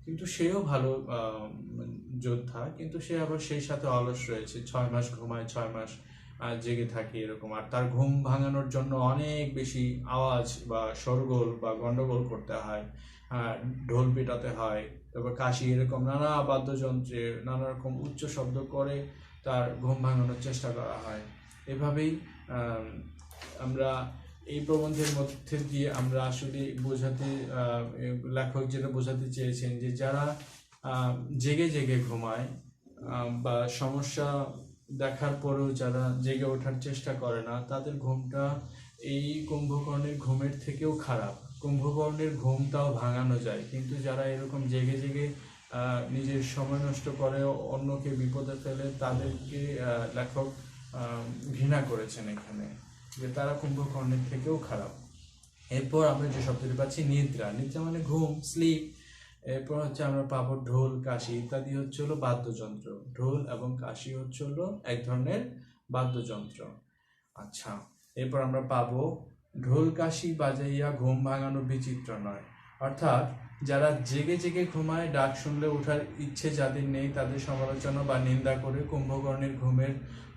কিন্তু সেও ভালো যোদ্ধা, কিন্তু সে আবার সেই সাথে অলস রয়েছে। 6 মাস ঘুমায়, 6 মাস জেগে থাকে এরকম। আর তার ঘুম ভাঙানোর জন্য অনেক বেশি আওয়াজ বা শোরগোল বা গন্ডগোল করতে হয়, ঢোল পেটাতে হয়, তারপর কাশি, এরকম নানা বাদ্যযন্ত্রে নানা রকম উচ্চ শব্দ করে তার ঘুম ভাঙানোর চেষ্টা করা হয়। এভাবেই আমরা এই প্রবন্ধের মধ্যে দিয়ে আমরা আসলে লেখক যেটা বোঝাতে চেয়েছেন যে যারা জেগে জেগে ঘুমায় বা সমস্যা দেখার পরেও যারা জেগে ওঠার চেষ্টা করে না, তাদের ঘুমটা এই কুম্ভকর্ণের ঘুমের থেকেও খারাপ। কুম্ভকর্ণের ঘুমটাও ভাঙানো যায়, কিন্তু যারা এরকম জেগে জেগে নিজের সময় নষ্ট করে, অন্যকে বিপদে ফেলে, তাদেরকে লেখক ঘৃণা করেছেন এখানে, যে তারা কুম্ভকর্ণের থেকেও খারাপ। এরপর আমরা যে শব্দটি পাচ্ছি নিদ্রা। নিদ্রা মানে ঘুম, স্লিপ। এরপর হচ্ছে আমরা পাবো ঢোল, কাশি ইত্যাদি হচ্ছে হলো বাদ্যযন্ত্র। ঢোল এবং কাশি হচ্ছে হলো এক ধরনের বাদ্যযন্ত্র। আচ্ছা, এরপর আমরা পাবো ঢোল কাশি বাজাইয়া ঘুম ভাঙানো বিচিত্র নয়। অর্থাৎ যারা জেগে জেগে ঘুমায়, ডাক শুনলে ওঠার ইচ্ছে যাদের নেই, তাদের সমালোচনা বা নিন্দা করে কুম্ভকর্ণের ঘুমের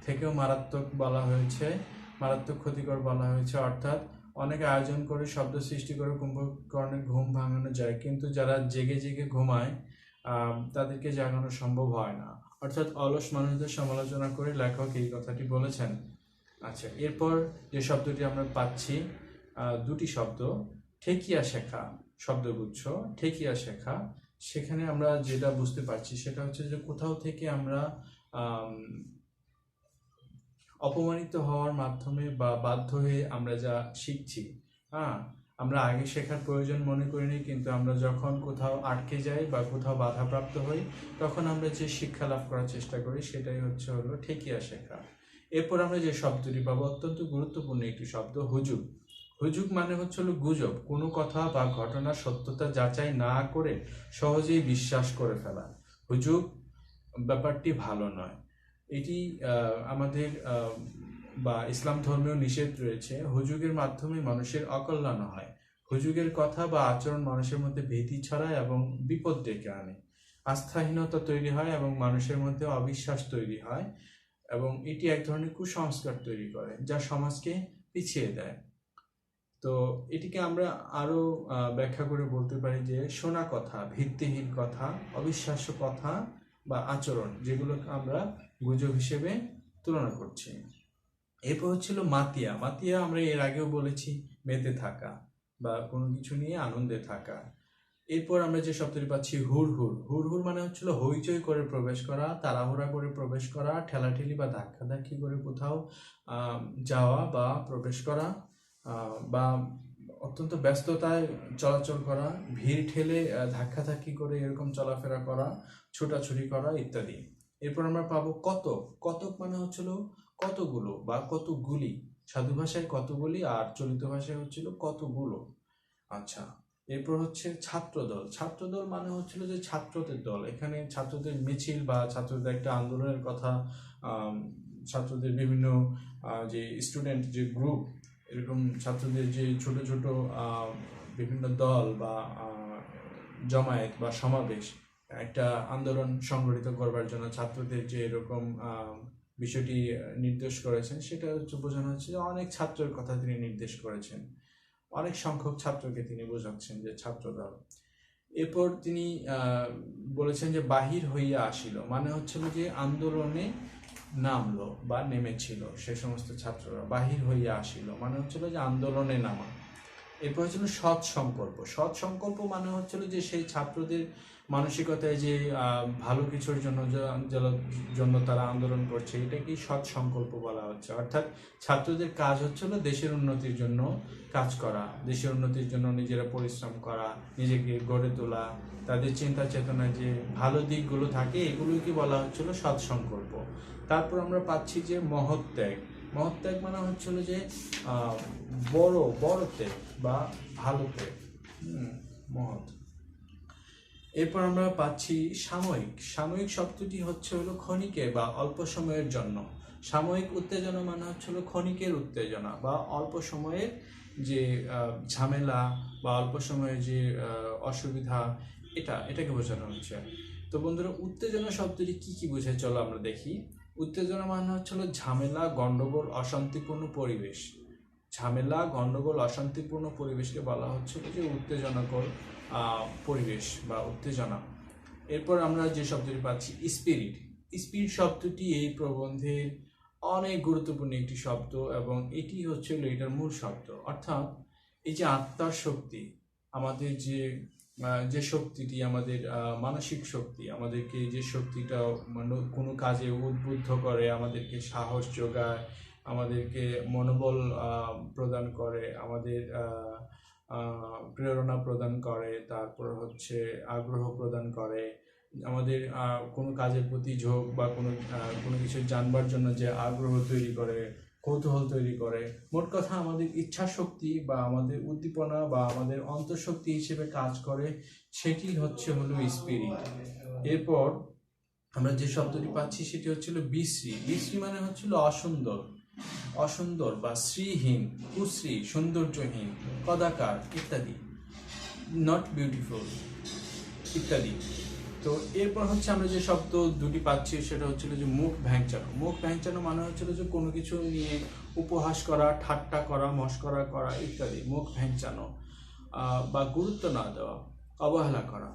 থেকেও মারাত্মক বলা হয়েছে, মারাত্মক ক্ষতিকর বলা হয়েছে। অর্থাৎ অনেক আয়োজন করে, শব্দ সৃষ্টি করে কুম্ভকর্ণের ঘুম ভাঙানো যায়, কিন্তু যারা জেগে জেগে ঘুমায় তাদেরকে জাগানো সম্ভব হয় না। অর্থাৎ অলস মানুষদের সমালোচনা করে লেখক এই কথাটি বলেছেন। আচ্ছা, এরপর যে শব্দটি আমরা পাচ্ছি, দুটি শব্দ, ঠেকিয়া শেখা শব্দগুচ্ছ। ঠেকিয়া শেখা, সেখানে আমরা যেটা বুঝতে পারছি সেটা হচ্ছে যে কোথাও থেকে আমরা অপমানিত হওয়ার মাধ্যমে বা বাধ্য হয়ে আমরা যা শিখছি, আমরা আগে শেখার প্রয়োজন মনে করিনি, কিন্তু আমরা যখন কোথাও আটকে যাই বা কোথাও বাধাপ্রাপ্ত হই, তখন আমরা যে শিক্ষা লাভ করার চেষ্টা করি সেটাই হলো ঠেকিয়া শেখা। এরপর আমরা যে শব্দটি পাবো, অত্যন্ত গুরুত্বপূর্ণ একটি শব্দ, হুজুগ। হুজুগ মানে হলো গুজব, কোনো কথা বা ঘটনার সত্যতা যাচাই না করে সহজেই বিশ্বাস করে ফেলা। হুজুগ ব্যাপারটি ভালো নয়। এটি আমাদের বা ইসলাম ধর্মেও নিষেধ রয়েছে। হুজুগের মাধ্যমে মানুষের অকল্যাণ হয়। হুজুগের কথা বা আচরণ মানুষের মধ্যে ভীতি ছড়ায় এবং বিপদ ডেকে আনে, আস্থাহীনতা তৈরি হয় এবং মানুষের মধ্যে অবিশ্বাস তৈরি হয়, এবং এটি এক ধরনের কুসংস্কার তৈরি করে যা সমাজকে পিছিয়ে দেয়। তো এটিকে আমরা আরো ব্যাখ্যা করে বলতে পারি যে শোনা কথা, ভিত্তিহীন কথা, অবিশ্বাস্য কথা বা আচরণ, যেগুলোকে আমরা গুজব হিসেবে তুলনা করছি। এরপর হচ্ছিল মাতিয়া। মাতিয়া আমরা এর আগেও বলেছি, মেতে থাকা বা কোনো কিছু নিয়ে আনন্দে থাকা। এরপর আমরা যে শব্দটি পাচ্ছি হুড়হুড়। হুড়হুড় মানে হচ্ছিল হইচই করে প্রবেশ করা, তাড়াহুড়া করে প্রবেশ করা, ঠেলাঠেলি বা ধাক্কাধাক্কি করে কোথাও যাওয়া বা প্রবেশ করা, বা অত্যন্ত ব্যস্ততায় চলাচল করা, ভিড় ঠেলে ধাক্কাধাক্কি করে এরকম চলাফেরা করা, ছোটাছুটি করা ইত্যাদি। এরপর আমরা পাবো কতক। কতক মানে হচ্ছিল কতগুলো বা কতগুলি। সাধু ভাষায় কতগুলি আর চলিত ভাষায় হচ্ছিল কতগুলো। আচ্ছা, এরপর হচ্ছে ছাত্রদল। ছাত্রদল মানে হচ্ছিল যে ছাত্রদের দল। এখানে ছাত্রদের মিছিল বা ছাত্রদের একটা আন্দোলনের কথা, ছাত্রদের বিভিন্ন যে স্টুডেন্ট যে গ্রুপ, এরকম ছাত্রদের যে ছোট ছোট বিভিন্ন দল বা জমায়েত বা সমাবেশ, একটা আন্দোলন সংগঠিত করবার জন্য ছাত্রদের যে এরকম বিষয়টি নির্দেশ করেছেন, সেটা হচ্ছে বোঝানো হচ্ছে যে অনেক ছাত্রের কথা তিনি নির্দেশ করেছেন। অনেক সংখ্যক ছাত্রকে তিনি বোঝাচ্ছেন যে ছাত্রদল। এরপর তিনি বলেছেন যে বাহির হইয়া আসিল, মানে হচ্ছিল যে আন্দোলনে নামলো বা নেমেছিল সে সমস্ত ছাত্ররা। বাহির হইয়া আসিল মানে হচ্ছিল যে আন্দোলনে নামা। এরপর হচ্ছিল সৎ সংকল্প। সৎ সংকল্প মানে হচ্ছিল যে সেই ছাত্রদের মানসিকতায় যে ভালো কিছুর জন্য তারা আন্দোলন করছে, এটাকেই সৎ সংকল্প বলা হচ্ছে। অর্থাৎ ছাত্রদের কাজ হচ্ছিল দেশের উন্নতির জন্য কাজ করা, দেশের উন্নতির জন্য নিজেরা পরিশ্রম করা, নিজেকে গড়ে তোলা, তাদের চিন্তা চেতনায় যে ভালো দিকগুলো থাকে এগুলোকে বলা হচ্ছিল সৎ সংকল্প। তারপর আমরা পাচ্ছি যে মহৎ ত্যাগ। মহৎ ত্যাগ মানে হচ্ছিল যে বড় ত্যাগ বা ভালো ত্যাগ, মহৎ। এরপর আমরা পাচ্ছি সাময়িক। সাময়িক শব্দটি হলো ক্ষণিকের বা অল্প সময়ের জন্য। সাময়িক উত্তেজনা মানে হচ্ছিল ক্ষণিকের উত্তেজনা বা অল্প সময়ের যে ঝামেলা বা অল্প সময়ের যে অসুবিধা, এটাকে বোঝানো হচ্ছে। তো বন্ধুরা, উত্তেজনা শব্দটি কি বোঝায় চলো আমরা দেখি। উত্তেজনা মানে হচ্ছিল ঝামেলা, গন্ডগোল, অশান্তিপূর্ণ পরিবেশ। ঝামেলা, গন্ডগোল, অশান্তিপূর্ণ পরিবেশকে বলা হচ্ছিল যে উত্তেজনাকর পরিবেশ বা উত্তেজনা। এরপর আমরা যে শব্দটি পাচ্ছি স্পিরিট। স্পিরিট শব্দটি এই প্রবন্ধের অনেক গুরুত্বপূর্ণ একটি শব্দ এবং এটি হচ্ছিল এটার মূল শব্দ। অর্থাৎ এই যে আত্মার শক্তি, আমাদের যে শক্তিটি, আমাদের মানসিক শক্তি, আমাদেরকে যে শক্তিটা কোনো কাজে উদ্বুদ্ধ করে, আমাদেরকে সাহস যোগায়, আমাদেরকে মনোবল প্রদান করে, আমাদের প্রেরণা প্রদান করে, তারপর হচ্ছে আগ্রহ প্রদান করে, আমাদের কোনো কাজের প্রতি ঝোঁক বা কোনো কিছু জানবার জন্য যে আগ্রহ তৈরি করে, কৌতূহল তৈরি করে, মোট কথা আমাদের ইচ্ছা শক্তি বা আমাদের উদ্দীপনা বা আমাদের অন্তঃশক্তি হিসেবে কাজ করে, সেটি হলো স্পিরিট। এরপর আমরা যে শব্দটি পাচ্ছি সেটি হচ্ছিল বিশ্রী। বিশ্রী মানে হচ্ছিল অসুন্দর বা শ্রীহীন, কুশ্রী, সৌন্দর্যহীন, কদাকার ইত্যাদি, নট বিউটিফুল ইত্যাদি। তো এরপর হচ্ছে আমরা যে শব্দ দুটি পাচ্ছি সেটা হচ্ছিল যে মুখ ভ্যাংচানো। মুখ ভ্যাংচানো মানে হচ্ছিল যে কোনো কিছু নিয়ে উপহাস করা, ঠাট্টা করা, মস্করা করা ইত্যাদি, মুখ ভ্যাংচানো। বা গুরুত্ব না দেওয়া, অবহেলা করা।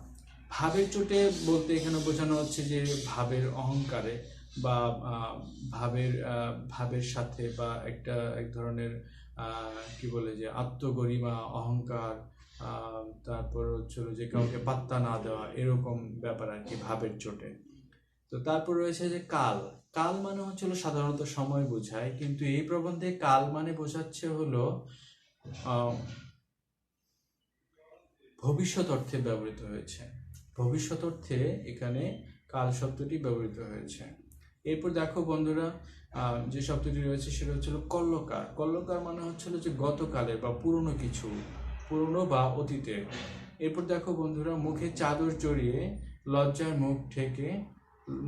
ভাবের চোটে বলতে এখানে বোঝানো হচ্ছে যে ভাবের অহংকারে বা ভাবের সাথে বা এক ধরনের কি বলে যে আত্মগরিমা, অহংকার, তারপর হচ্ছিল যে কাউকে পাত্তা না দেওয়া, এরকম ব্যাপার আর কি, ভাবের চোটে। তো তারপর রয়েছে যে কাল। কাল মানে হচ্ছিল সাধারণত সময় বোঝায়, কিন্তু এই প্রবন্ধে কাল মানে বোঝাচ্ছে হলো ভবিষ্যৎ অর্থে ব্যবহৃত হয়েছে। ভবিষ্যৎ অর্থে এখানে কাল শব্দটি ব্যবহৃত হয়েছে। এরপর দেখো বন্ধুরা, যে শব্দটি রয়েছে সেটা হচ্ছিল কল্লকার। কল্লকার মানে হচ্ছিল যে গতকালের বা পুরনো কিছু, পুরনো বা অতীতের। এরপর দেখো বন্ধুরা, মুখে চাদর জড়িয়ে লজ্জায় মুখ ঢেকে।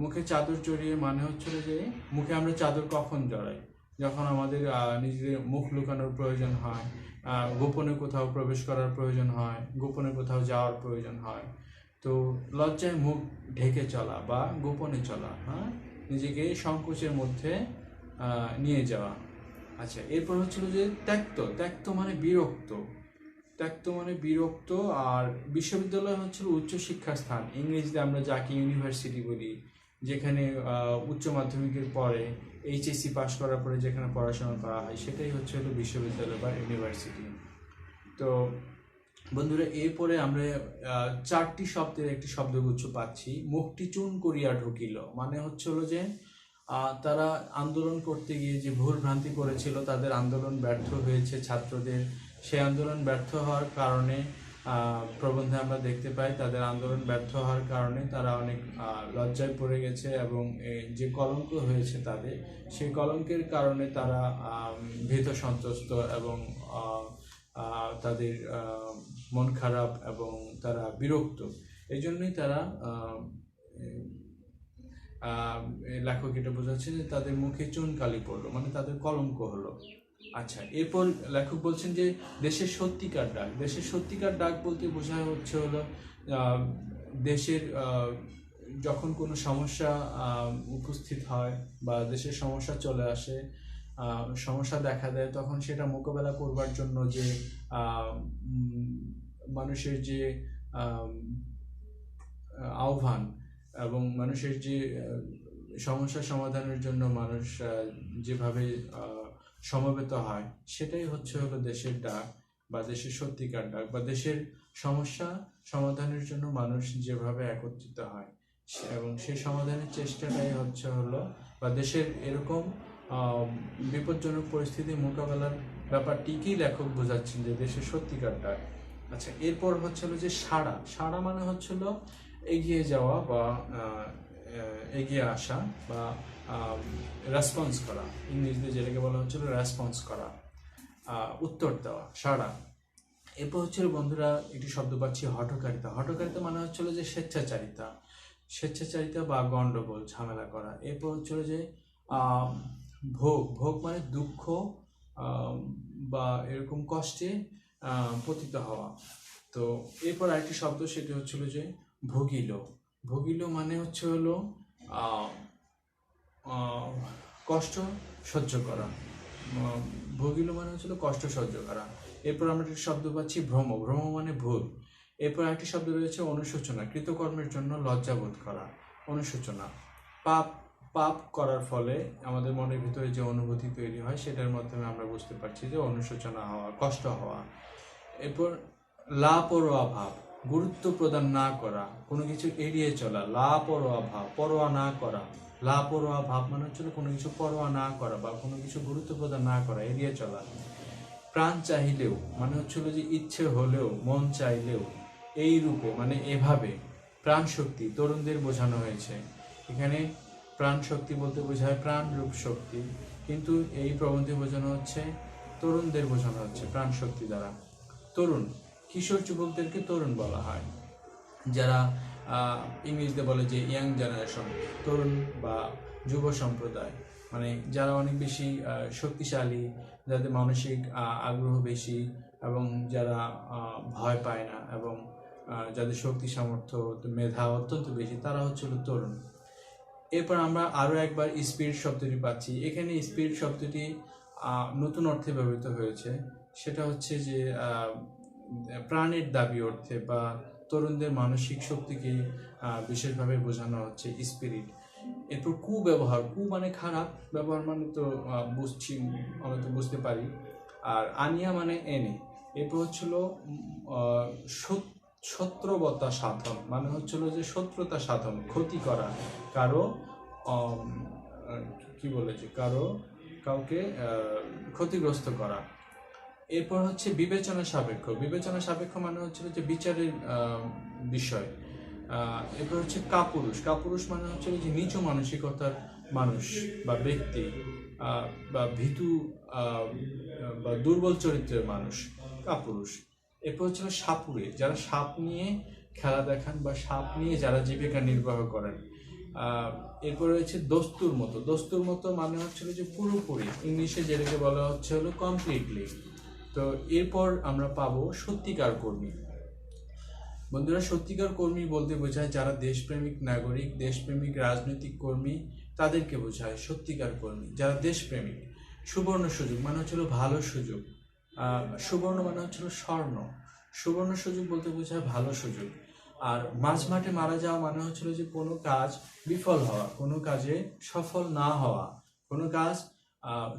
মুখে চাদর জড়িয়ে মানে হচ্ছিল যে মুখে আমরা চাদর কখন জড়াই? যখন আমাদের নিজেদের মুখ লুকানোর প্রয়োজন হয়, গোপনে কোথাও প্রবেশ করার প্রয়োজন হয়, গোপনে কোথাও যাওয়ার প্রয়োজন হয়। তো লজ্জায় মুখ ঢেকে চলা বা গোপনে চলা, নিজেকে সংকোচের মধ্যে নিয়ে যাওয়া। আচ্ছা, এরপর হচ্ছিল যে ত্যক্ত মানে বিরক্ত। ত্যক্ত মানে বিরক্ত। আর বিশ্ববিদ্যালয় হচ্ছিল উচ্চশিক্ষার স্থান। ইংরেজিতে আমরা যাকে ইউনিভার্সিটি বলি, যেখানে উচ্চ মাধ্যমিকের পরে এইচএসসি পাস করার পরে যেখানে পড়াশোনা করা হয়, সেটাই হলো বিশ্ববিদ্যালয় বা ইউনিভার্সিটি। তো বন্ধুরা, এরপরে আমরা 4টি শব্দের একটি শব্দগুচ্ছ পাচ্ছি। মুখটি চুন করিয়া ঢুকিল মানে হচ্ছিল যে তারা আন্দোলন করতে গিয়ে যে ভুল ভ্রান্তি করেছিল, তাদের আন্দোলন ব্যর্থ হয়েছে ছাত্রদের। সেই আন্দোলন ব্যর্থ হওয়ার কারণে প্রবন্ধে আমরা দেখতে পাই তাদের আন্দোলন ব্যর্থ হওয়ার কারণে তারা অনেক লজ্জায় পড়ে গেছে এবং যে কলঙ্ক হয়েছে তাদের, সেই কলঙ্কের কারণে তারা ভীত সন্ত্রস্ত এবং তাদের মন খারাপ এবং তারা বিরক্ত। এই জন্যই তারা লেখক এটা বোঝাচ্ছে যে তাদের মুখে চুনকালি পড়লো, মানে তাদের কলঙ্ক হলো। আচ্ছা, এরপর লেখক বলছেন যে দেশের সত্যিকার ডাক। দেশের সত্যিকার ডাক বলতে বোঝানো হচ্ছে হলো দেশের যখন কোনো সমস্যা উপস্থিত হয় বা দেশের সমস্যা চলে আসে, সমস্যা দেখা দেয়, তখন সেটা মোকাবেলা করবার জন্য যে মানুষের যে আহ্বান এবং মানুষের যে সমস্যা সমাধানের জন্য মানুষ যেভাবে সমবেত হয়, সেটাই হলো দেশের ডাক বা দেশের সত্যিকার ডাক, বা দেশের সমস্যা সমাধানের জন্য মানুষ যেভাবে একত্রিত হয় এবং সেই সমাধানের চেষ্টাটাই হলো বা দেশের এরকম বিপজ্জনক পরিস্থিতি মোকাবেলার ব্যাপারটিকেই লেখক বোঝাচ্ছেন যে দেশের সত্যিকার ডাক। আচ্ছা, এরপর হলো যে সাড়া। সাড়া মানে হচ্ছিল এগিয়ে যাওয়া বা এগিয়ে আসা বা রেসপন্স করা, ইংরেজিতে যেটাকে বলা হচ্ছিল রেসপন্স করা, উত্তর দেওয়া, সাড়া। এরপর হচ্ছিল বন্ধুরা একটি শব্দ পাচ্ছি হঠকারিতা। হঠকারিতা মানে হচ্ছিল যে স্বেচ্ছাচারিতা, স্বেচ্ছাচারিতা বা গন্ডগোল, ঝামেলা করা। এরপর হচ্ছিল যে ভোগ। ভোগ মানে দুঃখ বা এরকম কষ্টে পতিত হওয়া। তো এরপর আরেকটি শব্দ, সেটি হচ্ছিল যে ভোগিল। ভোগিল মানে হলো কষ্ট সহ্য করা। ভোগিল মানে হচ্ছিল কষ্ট সহ্য করা। এরপর আমরা একটি শব্দ পাচ্ছি ভ্রম। ভ্রম মানে ভুল। এরপর একটি শব্দ রয়েছে অনুশোচনা। কৃতকর্মের জন্য লজ্জাবোধ করা, অনুশোচনা। পাপ। পাপ করার ফলে আমাদের মনের ভিতরে যে অনুভূতি তৈরি হয়, সেটার মাধ্যমে আমরা বুঝতে পারছি যে অনুশোচনা হওয়া, কষ্ট হওয়া। এরপর লাপরোয়া ভাব, গুরুত্ব প্রদান না করা, কোনো কিছু এড়িয়ে চলা। লাপরোয়া ভাব, পরোয়া না করা। লাপরোয়া ভাব মানে হচ্ছিল কোনো কিছু পরোয়া না করা বা কোনো কিছু গুরুত্ব প্রদান না করা, এড়িয়ে চলা। প্রাণ চাহিলেও মানে হচ্ছিল যে ইচ্ছে হলেও, মন চাইলেও, এই রূপে মানে এভাবে। প্রাণ শক্তি, তরুণদের বোঝানো হয়েছে এখানে। প্রাণ শক্তি বলতে বোঝায় প্রাণ রূপ শক্তি, কিন্তু এই প্রবন্ধে বোঝানো হচ্ছে তরুণদের বোঝানো হচ্ছে প্রাণ শক্তি দ্বারা। তরুণ, কিশোর যুবকদেরকে তরুণ বলা হয়, যারা ইংরেজিতে বলে যে ইয়াং জেনারেশন, তরুণ বা যুব সম্প্রদায়, মানে যারা অনেক বেশি শক্তিশালী, যাদের মানসিক আগ্রহ বেশি এবং যারা ভয় পায় না এবং যাদের শক্তি সামর্থ্য মেধা অত্যন্ত বেশি, তারা হচ্ছিল তরুণ। এরপর আমরা আরও একবার স্পিরিট শব্দটি পাচ্ছি। এখানে স্পিরিট শব্দটি নতুন অর্থে ব্যবহৃত হয়েছে, সেটা হচ্ছে যে প্রাণের দাবি অর্থে বা তরুণদের মানসিক শক্তিকে বিশেষভাবে বোঝানো হচ্ছে স্পিরিট। এরপর কুব্যবহার। কু মানে খারাপ, ব্যবহার মানে তো আমরা তো বুঝতে পারি। আর আনিয়া মানে এনে। এরপর হচ্ছিল শত্রুতা সাধন, মানে হচ্ছিল যে শত্রুতা সাধন, ক্ষতি করা, কারো কাউকে ক্ষতিগ্রস্ত করা। এরপর হচ্ছে বিবেচনা সাপেক্ষ। বিবেচনা সাপেক্ষ মানে হচ্ছিল যে বিচারের বিষয়। এরপর হচ্ছে কাপুরুষ। কাপুরুষ মানে হচ্ছিল যে নিচু মানসিকতার মানুষ বা ব্যক্তি বা ভীতু বা দুর্বল চরিত্রের মানুষ, কাপুরুষ। এরপর হচ্ছিল সাপুড়ে, যারা সাপ নিয়ে খেলা দেখান বা সাপ নিয়ে যারা জীবিকা নির্বাহ করেন। এরপর রয়েছে দস্তুর মতো। দস্তুর মতো মানে হচ্ছিল যে পুরোপুরি, ইংলিশে যেটাকে বলা হচ্ছে হলো কমপ্লিটলি। তো এরপর আমরা পাবো সত্যিকার কর্মী। বন্ধুরা, সত্যিকার কর্মী বলতে বোঝায় যারা দেশপ্রেমিক নাগরিক, দেশপ্রেমিক রাজনৈতিক কর্মী, তাদেরকে বোঝায় সত্যিকার কর্মী, যারা দেশপ্রেমিক। সুবর্ণ সুযোগ মানে হচ্ছিল ভালো সুযোগ। সুবর্ণ মানে হচ্ছিল স্বর্ণ। সুবর্ণ সুযোগ বলতে বোঝায় ভালো সুযোগ। আর মাঝমাঠে মারা যাওয়া মানে হচ্ছিল যে কোনো কাজ বিফল হওয়া, কোনো কাজে সফল না হওয়া, কোনো কাজ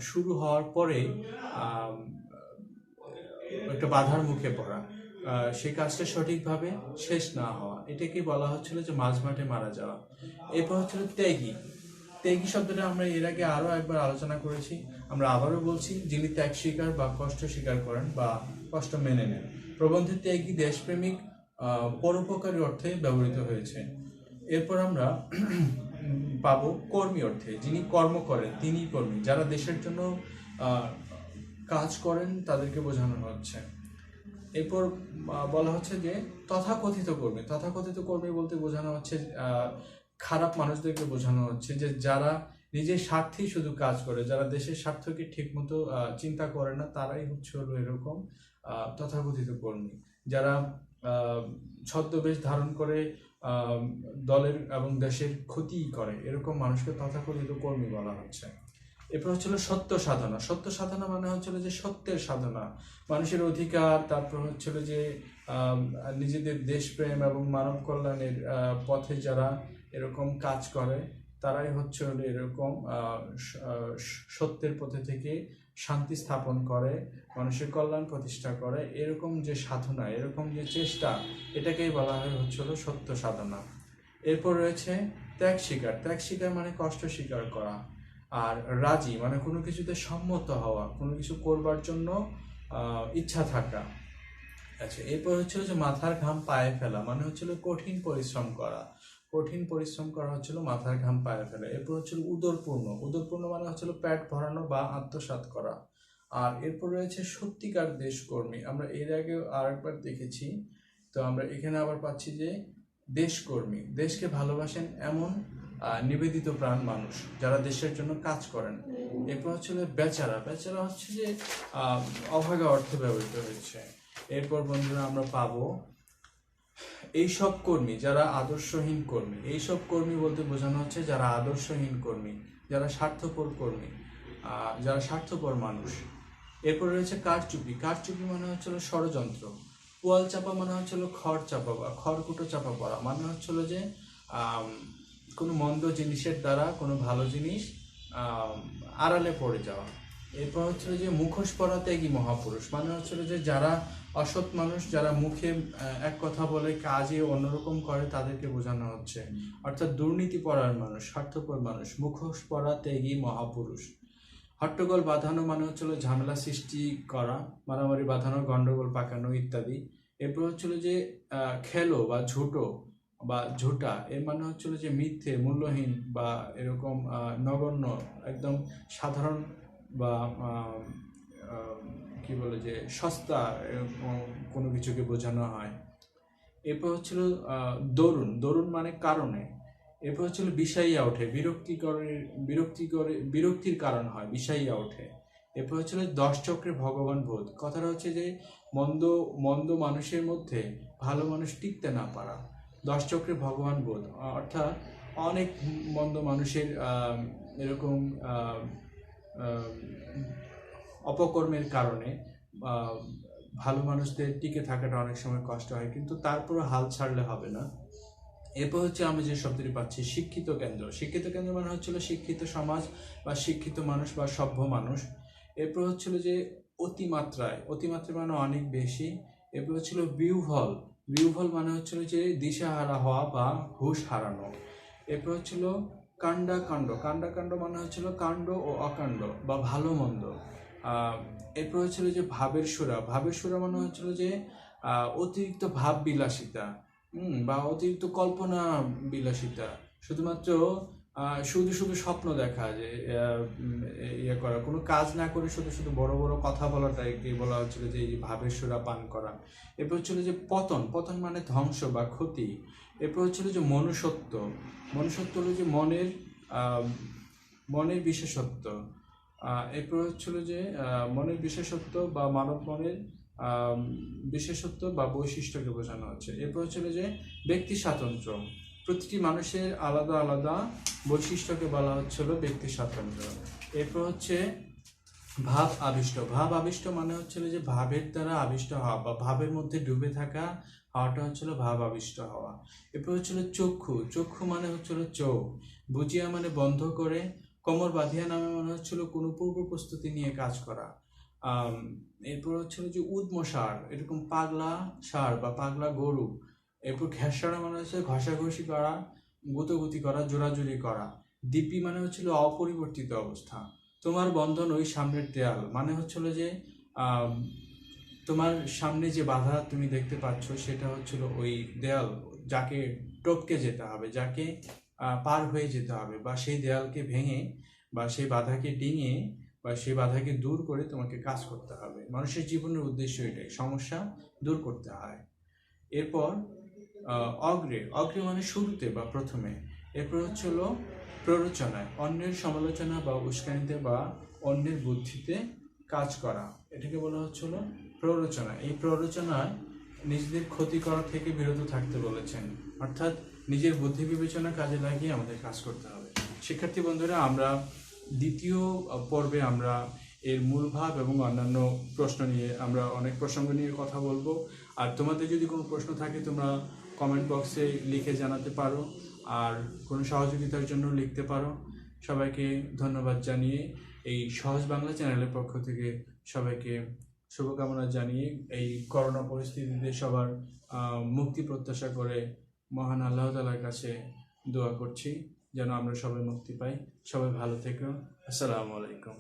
শুরু হওয়ার পরে একটা বাধার মুখে পড়া, সেই কাজটা সঠিকভাবে শেষ না হওয়া, এটাকে বলা হচ্ছিল যে মাঝমাঠে মারা যাওয়া। এরপর হচ্ছিল ত্যাগী। ত্যাগী শব্দটা আমরা এর আগে আরো একবার আলোচনা করেছি, আমরা আবারও বলছি, যিনি ত্যাগ স্বীকার বা কষ্ট স্বীকার করেন বা কষ্ট মেনে নেন। প্রবন্ধে ত্যাগী দেশপ্রেমিক পরোপকারী অর্থে ব্যবহৃত হয়েছে। এরপর আমরা পাবো কর্মী অর্থে, যিনি কর্ম করেন তিনি কর্মী, যারা দেশের জন্য কাজ করেন তাদেরকে বোঝানো হচ্ছে। এরপর বলা হচ্ছে যে তথাকথিত কর্মী। তথাকথিত কর্মী বলতে বোঝানো হচ্ছে খারাপ মানুষদেরকে বোঝানো হচ্ছে, যে যারা নিজের স্বার্থেই শুধু কাজ করে, যারা দেশের স্বার্থকে ঠিকমতো চিন্তা করে না, তারাই হচ্ছে হলো এরকম তথাকথিত কর্মী। যারা ছদ্মবেশ ধারণ করে দলের এবং দেশের ক্ষতি করে, এরকম মানুষকে তথাকথিত কর্মী বলা হচ্ছে। এরপর হচ্ছিল সত্য সাধনা। সত্য সাধনা মানে হচ্ছিল যে সত্যের সাধনা, মানুষের অধিকার, তারপর হচ্ছিল যে নিজেদের দেশপ্রেম এবং মানব কল্যাণের পথে যারা এরকম কাজ করে তারাই হচ্ছে এরকম সত্যের পথে থেকে শান্তি স্থাপন করে, মানুষের কল্যাণ প্রতিষ্ঠা করে। এরকম যে সাধনা, এরকম যে চেষ্টা, এটাকেই বলা হয় হচ্ছিল সত্য সাধনা। এরপর রয়েছে ত্যাগ স্বীকার। ত্যাগ স্বীকার মানে কষ্ট স্বীকার করা। আর রাজি মানে কোনো কিছুতে সম্মত হওয়া, কোনো কিছু করবার জন্য ইচ্ছা থাকা। আচ্ছা, এরপর হচ্ছিল যে মাথার ঘাম পায়ে ফেলা, মানে হচ্ছিল কঠিন পরিশ্রম করা। কঠিন পরিশ্রম করা হচ্ছিল মাথার ঘাম পায়ে ফেলা। এরপর হচ্ছিল উদরপূর্ণ। উদরপূর্ণ মানে হচ্ছিল পেট ভরানো বা আত্মসাৎ করা। আর এরপর রয়েছে সত্যিকার দেশকর্মী। আমরা এর আগে আরেকবার দেখেছি, তো আমরা এখানে আবার পাচ্ছি যে দেশকর্মী, দেশকে ভালোবাসেন এমন নিবেদিত প্রাণ মানুষ যারা দেশের জন্য কাজ করেন। এরপর হচ্ছিল বেচারা। বেচারা হচ্ছে যে অভাগা অর্থে ব্যবহৃত হয়েছে। এরপর বন্ধুরা আমরা পাবো এইসব কর্মী যারা আদর্শহীন কর্মী। এইসব কর্মী বলতে বোঝানো হচ্ছে যারা আদর্শহীন কর্মী, যারা স্বার্থপর কর্মী, যারা স্বার্থপর মানুষ। এরপর রয়েছে কারচুপি। কারচুপি মানে হচ্ছিল ষড়যন্ত্র। পোয়াল চাপা মানে হচ্ছিল খড় চাপা বা খড়কুটো চাপা পড়া, মানে হচ্ছিল যে কোনো মন্দ জিনিসের দ্বারা কোনো ভালো জিনিস আড়ালে পড়ে যাওয়া। এরপর হচ্ছিল যে মুখোশ পরা ত্যাগী মহাপুরুষ, মানে হচ্ছিল যে যারা অসৎ মানুষ, যারা মুখে এক কথা বলে কাজে অন্যরকম করে, তাদেরকে বোঝানো হচ্ছে। অর্থাৎ দুর্নীতি পরায়ণ মানুষ, স্বার্থপর মানুষ, মুখোশ পরা ত্যাগী মহাপুরুষ। হট্টগোল বাঁধানো মানে হচ্ছিল ঝামেলা সৃষ্টি করা, মারামারি বাঁধানো, গন্ডগোল পাকানো ইত্যাদি। এরপর হচ্ছিল যে খেলো বা ঝুটো বা ঝুটা, এর মানে হচ্ছিল যে মিথ্যে, মূল্যহীন বা এরকম নগণ্য, একদম সাধারণ বা কি বলে যে সস্তা কোনো কিছুকে বোঝানো হয়। এরপর হচ্ছিল দরুন। দরুন মানে কারণে। এরপর হচ্ছিল বিষাইয়া ওঠে, বিরক্তির কারণ হয়, বিষাইয়া ওঠে। এরপর হচ্ছিল 10 চক্রে ভগবান বোধ। কথাটা হচ্ছে যে মন্দ মন্দ মানুষের মধ্যে ভালো মানুষ টিকতে না পারা। 10 চক্রে ভগবান বোধ অর্থাৎ অনেক মন্দ মানুষের এরকম অপকর্মের কারণে ভালো মানুষদের টিকে থাকাটা অনেক সময় কষ্ট হয়, কিন্তু তারপরও হাল ছাড়লে হবে না। এরপর হচ্ছে আমি যে শব্দটি পাচ্ছি শিক্ষিত কেন্দ্র। শিক্ষিত কেন্দ্র মানে হচ্ছিল শিক্ষিত সমাজ বা শিক্ষিত মানুষ বা সভ্য মানুষ। এরপর হচ্ছিল যে অতিমাত্রায়, অতিমাত্রা মানে অনেক বেশি। এরপর হচ্ছিল বিহ্বল। বিহ্বল মানে হচ্ছিল যে দিশাহারা হওয়া বা হুঁশ হারানো। এরপর হচ্ছিল কাণ্ডাকাণ্ড। কাণ্ডাকাণ্ড মানে হচ্ছিল কাণ্ড ও অকাণ্ড বা ভালো মন্দ। এরপর হচ্ছিল যে ভাবের সুরা। ভাবের সুরা মানে হচ্ছিল যে অতিরিক্ত ভাব বিলাসিতা বা অতিরিক্ত কল্পনা বিলাসিতা, শুধুমাত্র শুধু শুধু স্বপ্ন দেখা, যে ইয়ে করা, কোনো কাজ না করে শুধু শুধু বড় বড় কথা বলাটাকে বলা হচ্ছিল যে এই ভাবের সুরা পান করা। এরপর হচ্ছিল যে পতন। পতন মানে ধ্বংস বা ক্ষতি। এরপর হচ্ছিল যে মনুষ্যত্ব। মনুষ্যত্ব হলো যে মনের বিশেষত্ব। এরপর হচ্ছিল যে মনের বিশেষত্ব বা মানব মনের বিশেষত্ব বা বৈশিষ্ট্যকে বোঝানো হচ্ছে। এরপর হচ্ছিল যে ব্যক্তি স্বাতন্ত্র্য। প্রতিটি মানুষের আলাদা আলাদা বৈশিষ্ট্যকে বলা হচ্ছিল ব্যক্তি স্বাতন্ত্র্য। এরপর হচ্ছে ভাব আবিষ্ট। ভাব আবিষ্ট মানে হচ্ছিল যে ভাবের দ্বারা আবিষ্ট হওয়া বা ভাবের মধ্যে ডুবে থাকা হওয়াটা হচ্ছিল ভাব আবিষ্ট হওয়া। এরপর হচ্ছিল চক্ষু। চক্ষু মানে হচ্ছিল চোখ। বুঝিয়া মানে বন্ধ করে, কোমর বাঁধিয়া নামে মানে হচ্ছিল কোনো পূর্ব প্রস্তুতি নিয়ে কাজ করা। এরপর হচ্ছিল যে উদ্ম সার, এরকম পাগলা সার বা পাগলা গরু। এরপর ঘেঁষাড়া মানে হচ্ছে ঘষাঘষি করা, গুতোগুতি করা, জোরাজুরি করা। দীপি মানে হচ্ছিল অপরিবর্তিত অবস্থা। তোমার বন্ধন ওই সামনের দেয়াল, মানে হচ্ছিল যে তোমার সামনে যে বাধা তুমি দেখতে পাচ্ছ সেটা হচ্ছিল ওই দেয়াল, যাকে টপকে যেতে হবে, যাকে পার হয়ে যেতে হবে, বা সেই দেয়ালকে ভেঙে বা সেই বাধাকে ডিঙিয়ে বা সেই বাধাকে দূর করে তোমাকে কাজ করতে হবে। মানুষের জীবনের উদ্দেশ্য এটাই, সমস্যা দূর করতে হয়। এরপর অগ্রে। অগ্রে মানে শুরুতে বা প্রথমে। এরপর হচ্ছিল প্ররোচনায়, অন্যের সমালোচনা বা উস্কানিতে বা অন্যের বুদ্ধিতে কাজ করা, এটাকে বলা হচ্ছিল প্ররোচনা। এই প্ররোচনায় নিজেদের ক্ষতি করা থেকে বিরত থাকতে বলেছেন, অর্থাৎ নিজের বুদ্ধি বিবেচনা কাজে লাগিয়ে আমাদের কাজ করতে হবে। শিক্ষার্থী বন্ধুরা, আমরা দ্বিতীয় পর্বে আমরা এর মূল ভাব এবং অন্যান্য প্রশ্ন নিয়ে আমরা অনেক প্রসঙ্গ নিয়ে কথা বলবো। আর তোমাদের যদি কোনো প্রশ্ন থাকে তোমরা কমেন্ট বক্সে লিখে জানাতে পারো, আর কোনো সহযোগিতার জন্য লিখতে পারো। সবাইকে ধন্যবাদ জানিয়ে এই সহজ বাংলা চ্যানেলের পক্ষ থেকে সবাইকে শুভকামনা জানিয়ে এই করোনা পরিস্থিতিতে সবার মুক্তি প্রত্যাশা করে মহান আল্লাহ তাআলার কাছে দোয়া করছি যেন আমরা সবাই মুক্তি পাই। সবাই ভালো থেকো। আসসালামু আলাইকুম।